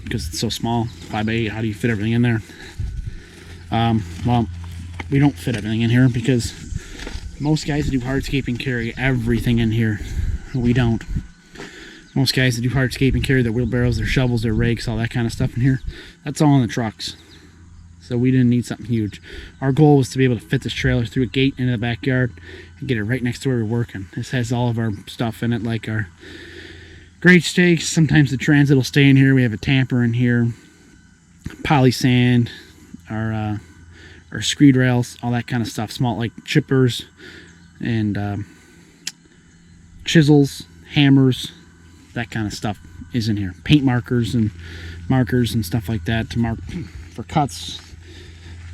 Because it's so small. 5x8, how do you fit everything in there? Well, we don't fit everything in here because most guys that do hardscaping carry everything in here. We don't. Most guys that do hardscaping carry their wheelbarrows, their shovels, their rakes, all that kind of stuff in here. That's all in the trucks. So we didn't need something huge. Our goal was to be able to fit this trailer through a gate into the backyard and get it right next to where we're working. This has all of our stuff in it, like our grade stakes. Sometimes the transit will stay in here. We have a tamper in here, poly sand, our screed rails, all that kind of stuff. Small, like chippers and chisels, hammers, that kind of stuff is in here. Paint markers and stuff like that to mark for cuts,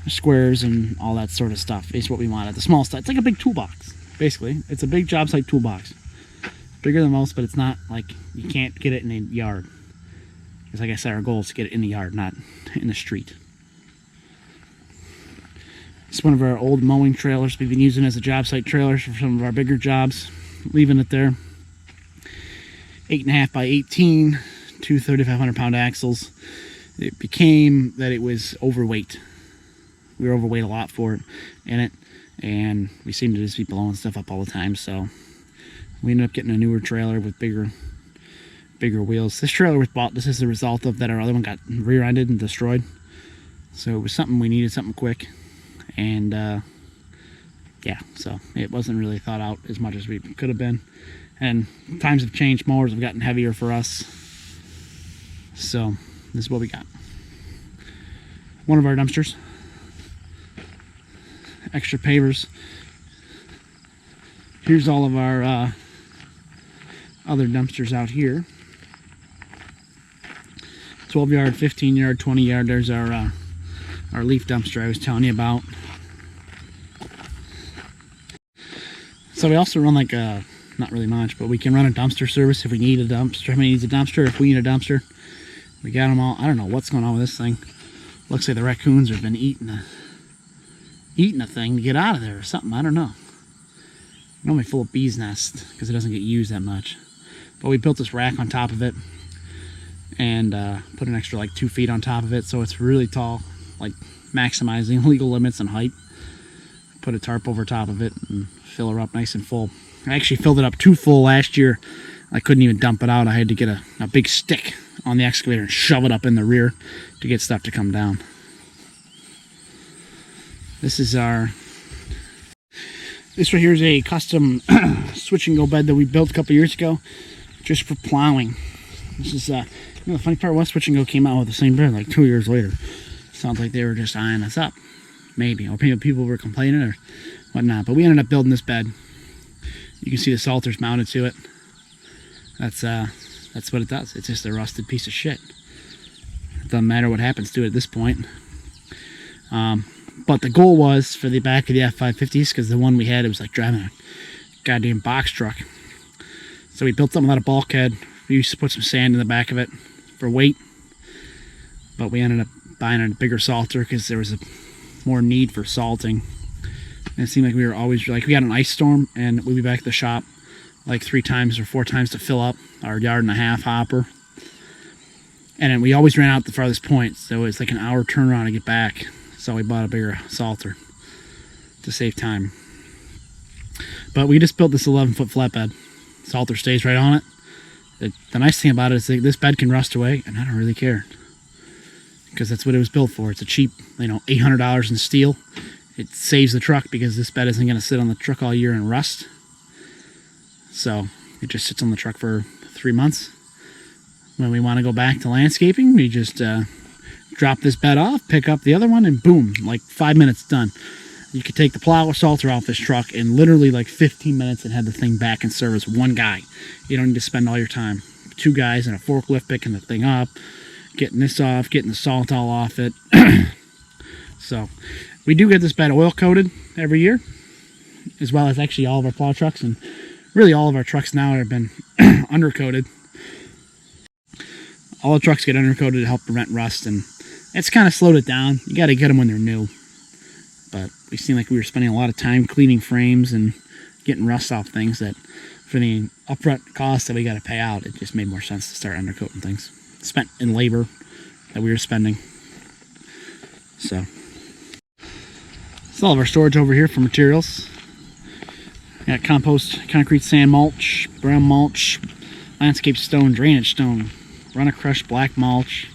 squares, and all that sort of stuff is what we wanted. The small stuff. It's like a big toolbox, basically. It's a big job site toolbox. Bigger than most, but it's not like you can't get it in the yard. Because like I said, our goal is to get it in the yard, not in the street. It's one of our old mowing trailers we've been using as a job site trailer for some of our bigger jobs. Leaving it there. 8.5 by 18, two 3,500 pound axles. It became that it was overweight. We were overweight a lot for it in it, and we seemed to just be blowing stuff up all the time, so we ended up getting a newer trailer with bigger wheels. This trailer was bought, this is the result of that our other one got rear-ended and destroyed. So it was something we needed, something quick, and yeah, so it wasn't really thought out as much as we could have been. And times have changed, mowers have gotten heavier for us, so this is what we got. One of our dumpsters, extra pavers. Here's all of our other dumpsters out here. 12 yard, 15 yard, 20 yard. There's our leaf dumpster I was telling you about. So we also run like a, not really much, but we can run a dumpster service if we need a dumpster. Somebody needs a dumpster, if we need a dumpster. We got them all. I don't know what's going on with this thing. Looks like the raccoons have been eating a thing to get out of there or something. I don't know. Normally full of bees' nests because it doesn't get used that much. But we built this rack on top of it and put an extra like 2 feet on top of it, so it's really tall, like maximizing legal limits and height. Put a tarp over top of it and fill her up nice and full. I actually filled it up too full last year. I couldn't even dump it out. I had to get a big stick on the excavator and shove it up in the rear to get stuff to come down. This right here is a custom switch and go bed that we built a couple years ago just for plowing. This is, you know, the funny part was switch and go came out with the same bed like 2 years later. Sounds like they were just eyeing us up, maybe, or people were complaining or whatnot. But we ended up building this bed. You can see the salters mounted to it. That's what it does. It's just a rusted piece of shit. It doesn't matter what happens to it at this point. But the goal was for the back of the F550s, because the one we had, it was like driving a goddamn box truck. So we built something out of bulkhead. We used to put some sand in the back of it for weight, but we ended up buying a bigger salter because there was a more need for salting. And it seemed like we were always, like, we had an ice storm and we'd be back at the shop like 3 times or 4 times to fill up our 1.5 yard hopper. And then we always ran out the farthest point, so it's like an hour turnaround to get back. So we bought a bigger salter to save time. But we just built this 11-foot flatbed. Salter stays right on it. The nice thing about it is that this bed can rust away, and I don't really care, because that's what it was built for. It's a cheap, $800 in steel. It saves the truck because this bed isn't going to sit on the truck all year and rust. So it just sits on the truck for 3 months. When we want to go back to landscaping, we just drop this bed off, pick up the other one, and boom, like 5 minutes done. You could take the plow or salter off this truck in literally like 15 minutes and have the thing back in service. One guy. You don't need to spend all your time. 2 guys in a forklift picking the thing up, getting this off, getting the salt all off it. So we do get this bed oil coated every year, as well as actually all of our plow trucks, and really all of our trucks now have been undercoated. All the trucks get undercoated to help prevent rust, and it's kind of slowed it down. You got to get them when they're new. But we seemed like we were spending a lot of time cleaning frames and getting rust off things that, for the upfront cost that we got to pay out, it just made more sense to start undercoating things. Spent in labor that we were spending. So that's all of our storage over here for materials. We got compost, concrete sand mulch, brown mulch, landscape stone, drainage stone, runner crushed black mulch,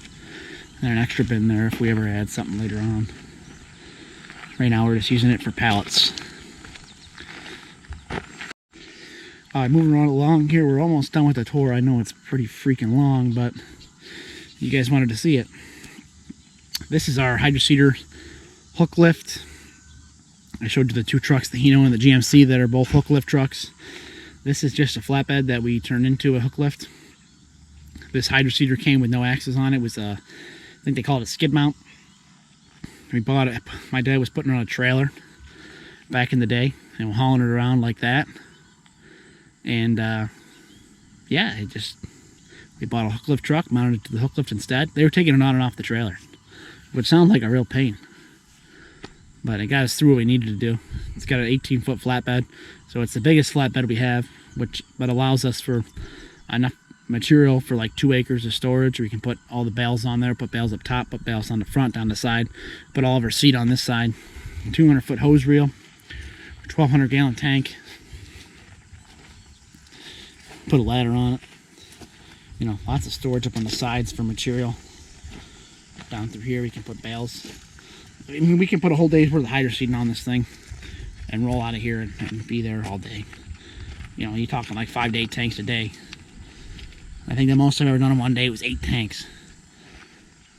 and an extra bin there if we ever add something later on. Right now we're just using it for pallets. Moving right along here, we're almost done with the Toro. I know it's pretty freaking long, but you guys wanted to see it. This is our Cedar hook lift. I showed you the 2 trucks, the Hino and the GMC, that are both hook lift trucks. This is just a flatbed that we turned into a hook lift. This Cedar came with no axles on it. It was I think they call it a skid mount. We bought it. My dad was putting it on a trailer back in the day, and we're hauling it around like that. And yeah, we bought a hook lift truck, mounted it to the hook lift instead. They were taking it on and off the trailer, which sounds like a real pain, but it got us through what we needed to do. It's got an 18-foot flatbed, so it's the biggest flatbed we have, but allows us for enough material for like 2 acres of storage. We can put all the bales on there, put bales up top, put bales on the front, down the side, put all of our seat on this side. 200-foot hose reel, 1,200-gallon tank. Put a ladder on it. Lots of storage up on the sides for material. Down through here we can put bales. I mean, we can put a whole day's worth of hydro seeding on this thing and roll out of here and be there all day. You're talking like 5 to 8 tanks a day. I think the most I've ever done in one day was 8 tanks.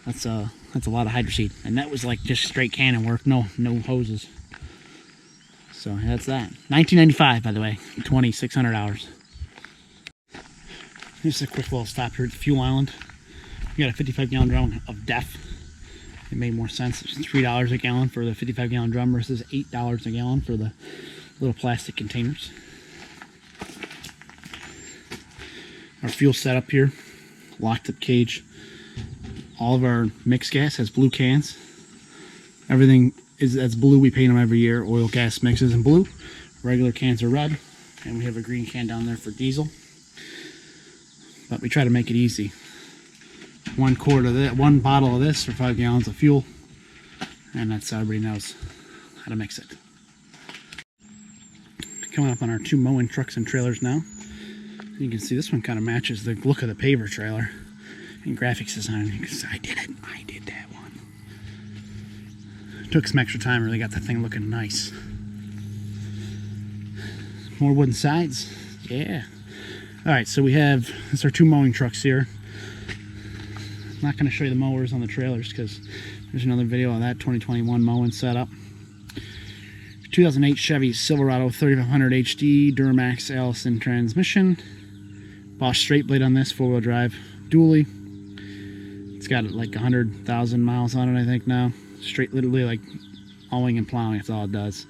That's a lot of hydro seed, and that was like just straight cannon work, no hoses. So that's that. $19.95, by the way, 2,600 hours. Just a quick little stop here at the fuel island. We got a 55-gallon drum of DEF. It made more sense. It's $3 a gallon for the 55-gallon drum versus $8 a gallon for the little plastic containers. Our fuel setup here, locked up cage. All of our mixed gas has blue cans. Everything that's blue. We paint them every year. Oil, gas mixes in blue. Regular cans are red, and we have a green can down there for diesel. But we try to make it easy. 1 quart of that, 1 bottle of this for 5 gallons of fuel, and that's how everybody knows how to mix it. Coming up on our 2 mowing trucks and trailers now. You can see this one kind of matches the look of the Paver trailer and graphics design, because I did that one. Took some extra time, really got the thing looking nice. More wooden sides, yeah. Alright, so this are 2 mowing trucks here. I'm not going to show you the mowers on the trailers because there's another video of that 2021 mowing setup. 2008 Chevy Silverado 3500 HD Duramax Allison transmission. Bosch straight blade on this, 4-wheel drive, dually. It's got like 100,000 miles on it, I think now. Straight, literally like mowing and plowing, that's all it does.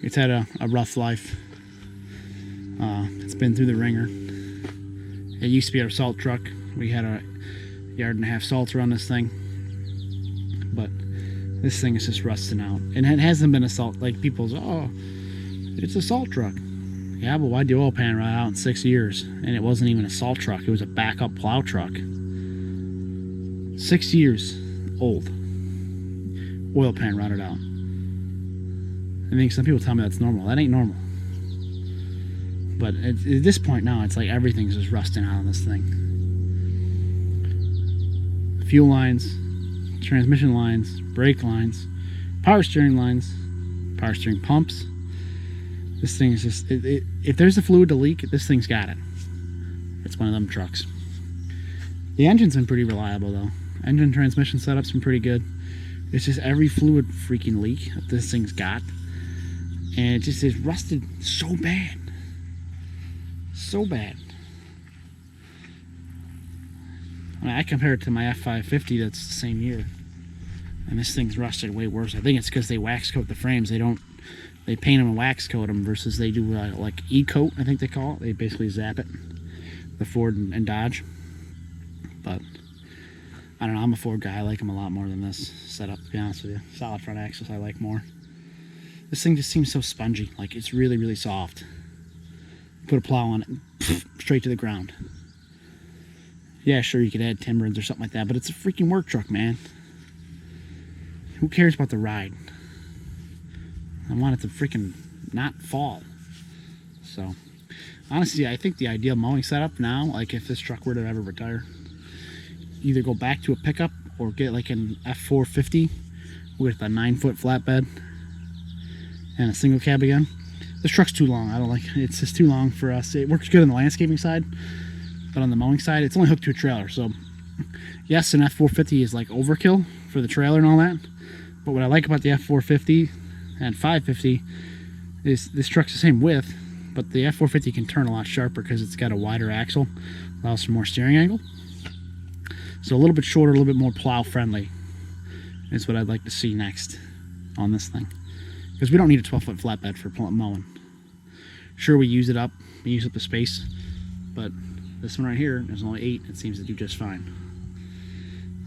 It's had a rough life. It's been through the ringer. It used to be our salt truck. We had a 1.5-yard salter on this thing. But this thing is just rusting out. And it hasn't been a salt, like people say, oh, it's a salt truck. Yeah, but why'd the oil pan run out in 6 years? And it wasn't even a salt truck, it was a backup plow truck. 6 years old. Oil pan rotted out. I think some people tell me that's normal. That ain't normal. But at this point now, it's like everything's just rusting out on this thing. Fuel lines, transmission lines, brake lines, power steering lines, power steering pumps. This thing is just, if there's a fluid to leak, this thing's got it. It's one of them trucks. The engine's been pretty reliable though. Engine transmission setup's been pretty good. It's just every fluid freaking leak that this thing's got. And it just is rusted so bad. So bad. I mean, I compare it to my F550 that's the same year. And this thing's rusted way worse. I think it's because they wax coat the frames. They paint them and wax coat them versus they do like E-coat, I think they call it. They basically zap it. The Ford and Dodge. But I don't know, I'm a Ford guy. I like them a lot more than this setup, to be honest with you. Solid front axles I like more. This thing just seems so spongy. Like it's really, really soft. Put a plow on it, and straight to the ground. Yeah, sure, you could add timberings or something like that, but it's a freaking work truck, man. Who cares about the ride? I want it to freaking not fall. So, honestly, I think the ideal mowing setup now, like if this truck were to ever retire, either go back to a pickup or get like an F450 with a 9-foot flatbed and a single cab again. This truck's too long. I don't like it. It's just too long for us. It works good on the landscaping side, but on the mowing side, it's only hooked to a trailer. So, yes, an F450 is like overkill for the trailer and all that. But what I like about the F450 and 550 is this truck's the same width, but the F450 can turn a lot sharper because it's got a wider axle, allows for more steering angle. So a little bit shorter, a little bit more plow friendly is what I'd like to see next on this thing. Because we don't need a 12-foot flatbed for mowing. Sure, we use up the space, but this one right here, there's only 8, it seems to do just fine.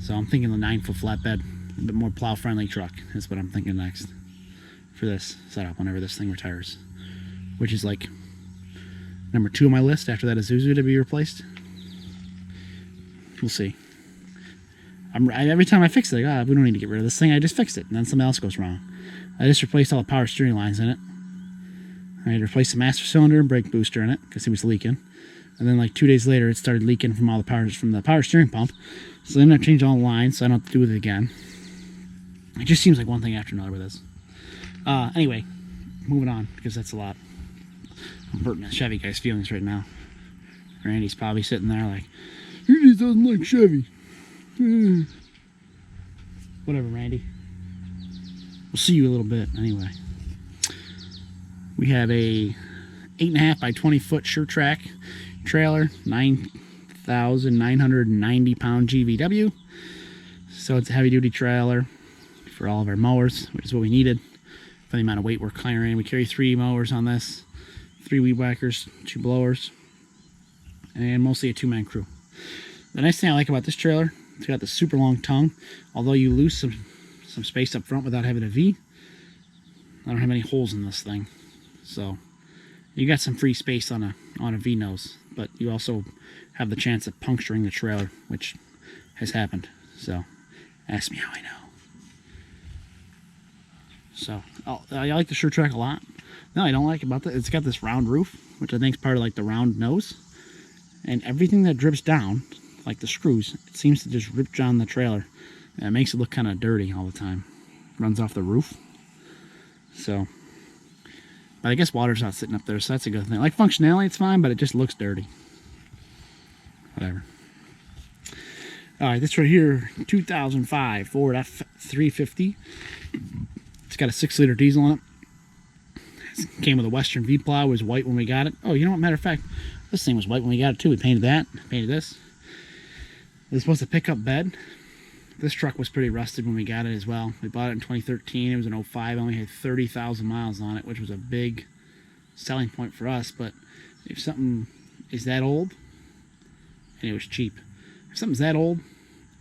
So I'm thinking the 9-foot flatbed, a bit more plow-friendly truck is what I'm thinking next for this setup whenever this thing retires. Which is like number 2 on my list after that Isuzu to be replaced. We'll see. Every time I fix it, we don't need to get rid of this thing, I just fixed it, and then something else goes wrong. I just replaced all the power steering lines in it. I had to replace the master cylinder and brake booster in it because it was leaking. And then like 2 days later, it started leaking from all the power steering pump. So then I changed all the lines, so I don't have to do it again. It just seems like one thing after another with this. Anyway, moving on because that's a lot. I'm hurting the Chevy guy's feelings right now. Randy's probably sitting there like, he just doesn't like Chevy. Whatever, Randy. We'll see you a little bit anyway. We have a 8.5 by 20 foot sure track trailer, 9,990 pound GVW. So it's a heavy duty trailer for all of our mowers, which is what we needed for the amount of weight we're carrying. We carry 3 mowers on this, 3 weed whackers, 2 blowers, and mostly a 2-man crew. The nice thing I like about this trailer, it's got the super long tongue. Although you lose some space up front without having a V, I don't have any holes in this thing. So you got some free space on a V nose, but you also have the chance of puncturing the trailer, which has happened. So ask me how I know. So I like the sure track a lot. No, I don't like about that. It's got this round roof, which I think is part of like the round nose, and everything that drips down, like the screws, it seems to just rip down the trailer, and it makes it look kind of dirty all the time. Runs off the roof. So, but I guess water's not sitting up there, so that's a good thing. Like functionality, it's fine, but it just looks dirty. Whatever. All right, this right here, 2005 Ford F350. It's got a 6-liter diesel in it. It came with a Western V-plow. It was white when we got it. Oh, you know what? Matter of fact, This thing was white when we got it too. We painted that, painted this. This was a pickup bed. This truck was pretty rusted when we got it as well. We bought it in 2013. It was an 05. Only had 30,000 miles on it, which was a big selling point for us. But if something is that old, and it was cheap, if something's that old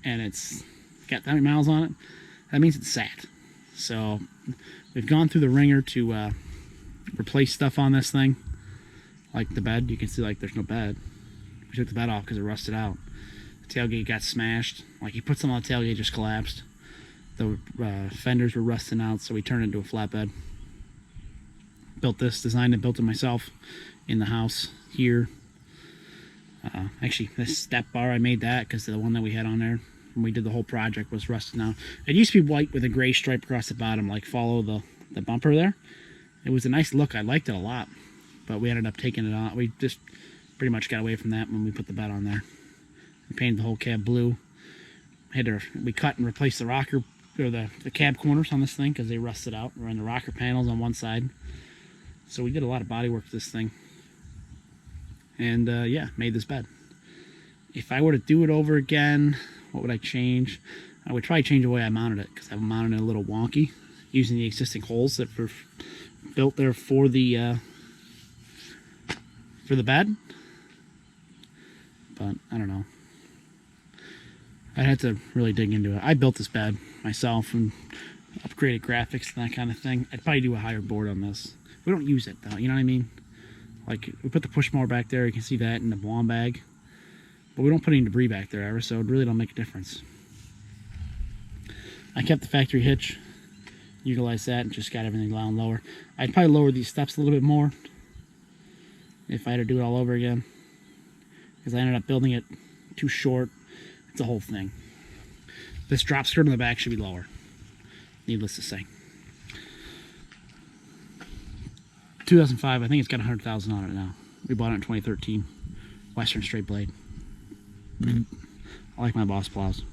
and it's got that many miles on it, that means it's sat. So we've gone through the ringer to replace stuff on this thing, like the bed. You can see like there's no bed. We took the bed off because it rusted out. The tailgate got smashed. Like, you put something on the tailgate, just collapsed. The fenders were rusting out, so we turned it into a flatbed. Built this, designed and built it myself in the house here. Actually, this step bar, I made that because the one that we had on there when we did the whole project was rusted out. It used to be white with a gray stripe across the bottom, like follow the bumper there. It was a nice look. I liked it a lot, but we ended up taking it out. We just pretty much got away from that when we put the bed on there. We painted the whole cab blue. We cut and replaced the rocker, or the cab corners on this thing because they rusted out. We're in the rocker panels on one side. So we did a lot of body work to this thing. And yeah, made this bed. If I were to do it over again, what would I change? I would probably change the way I mounted it, because I mounted it a little wonky, using the existing holes that were built there for the bed. But I don't know. I'd have to really dig into it. I built this bed myself and upgraded graphics and that kind of thing. I'd probably do a higher board on this. We don't use it though, you know what I mean? Like, we put the push mower back there, you can see that in the lawn bag. But we don't put any debris back there ever, so it really don't make a difference. I kept the factory hitch, utilized that, and just got everything down lower. I'd probably lower these steps a little bit more if I had to do it all over again, because I ended up building it too short. It's a whole thing. This drop skirt on the back should be lower, needless to say. 2005, I think it's got 100,000 on it now. We bought it in 2013. Western straight blade. I like my Boss plows.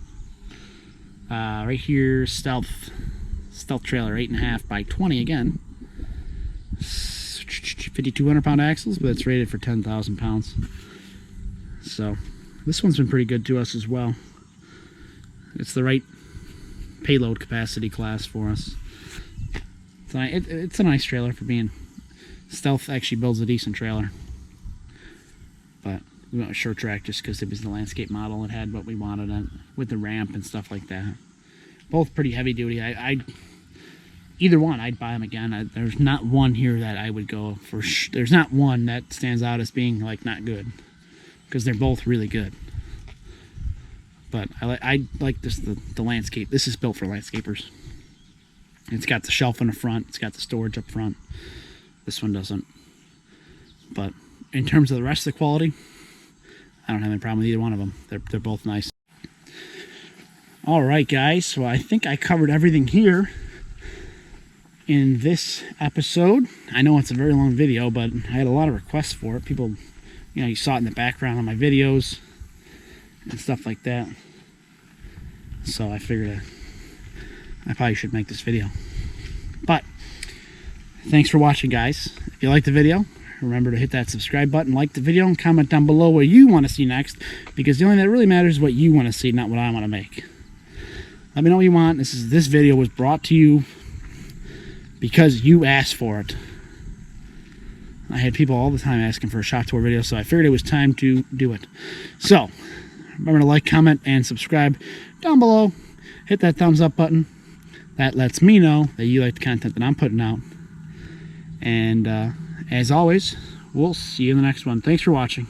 Right here, stealth trailer, 8.5 by 20 again. 5,200 pound axles, but it's rated for 10,000 pounds. So this one's been pretty good to us as well. It's the right payload capacity class for us. It's a nice trailer for being... Stealth actually builds a decent trailer. But we went with short track just because it was the landscape model. It had what we wanted on, with the ramp and stuff like that. Both pretty heavy duty. Either one, I'd buy them again. There's not one here that I would go for. There's not one that stands out as being like not good, because they're both really good. But I like this the landscape. This is built for landscapers. It's got the shelf in the front. It's got the storage up front. This one doesn't. But in terms of the rest of the quality, I don't have any problem with either one of them. They're both nice. All right, guys. So I think I covered everything here in this episode. I know it's a very long video, but I had a lot of requests for it. People, you know, you saw it in the background on my videos and stuff like that. So I figured I probably should make this video. But thanks for watching, guys. If you liked the video, remember to hit that subscribe button, like the video, and comment down below what you want to see next, because the only thing that really matters is what you want to see, not what I want to make. Let me know what you want. This video was brought to you because you asked for it. I had people all the time asking for a shop tour video, so I figured it was time to do it. So remember to like, comment, and subscribe down below. Hit that thumbs up button. That lets me know that you like the content that I'm putting out. And as always, we'll see you in the next one. Thanks for watching.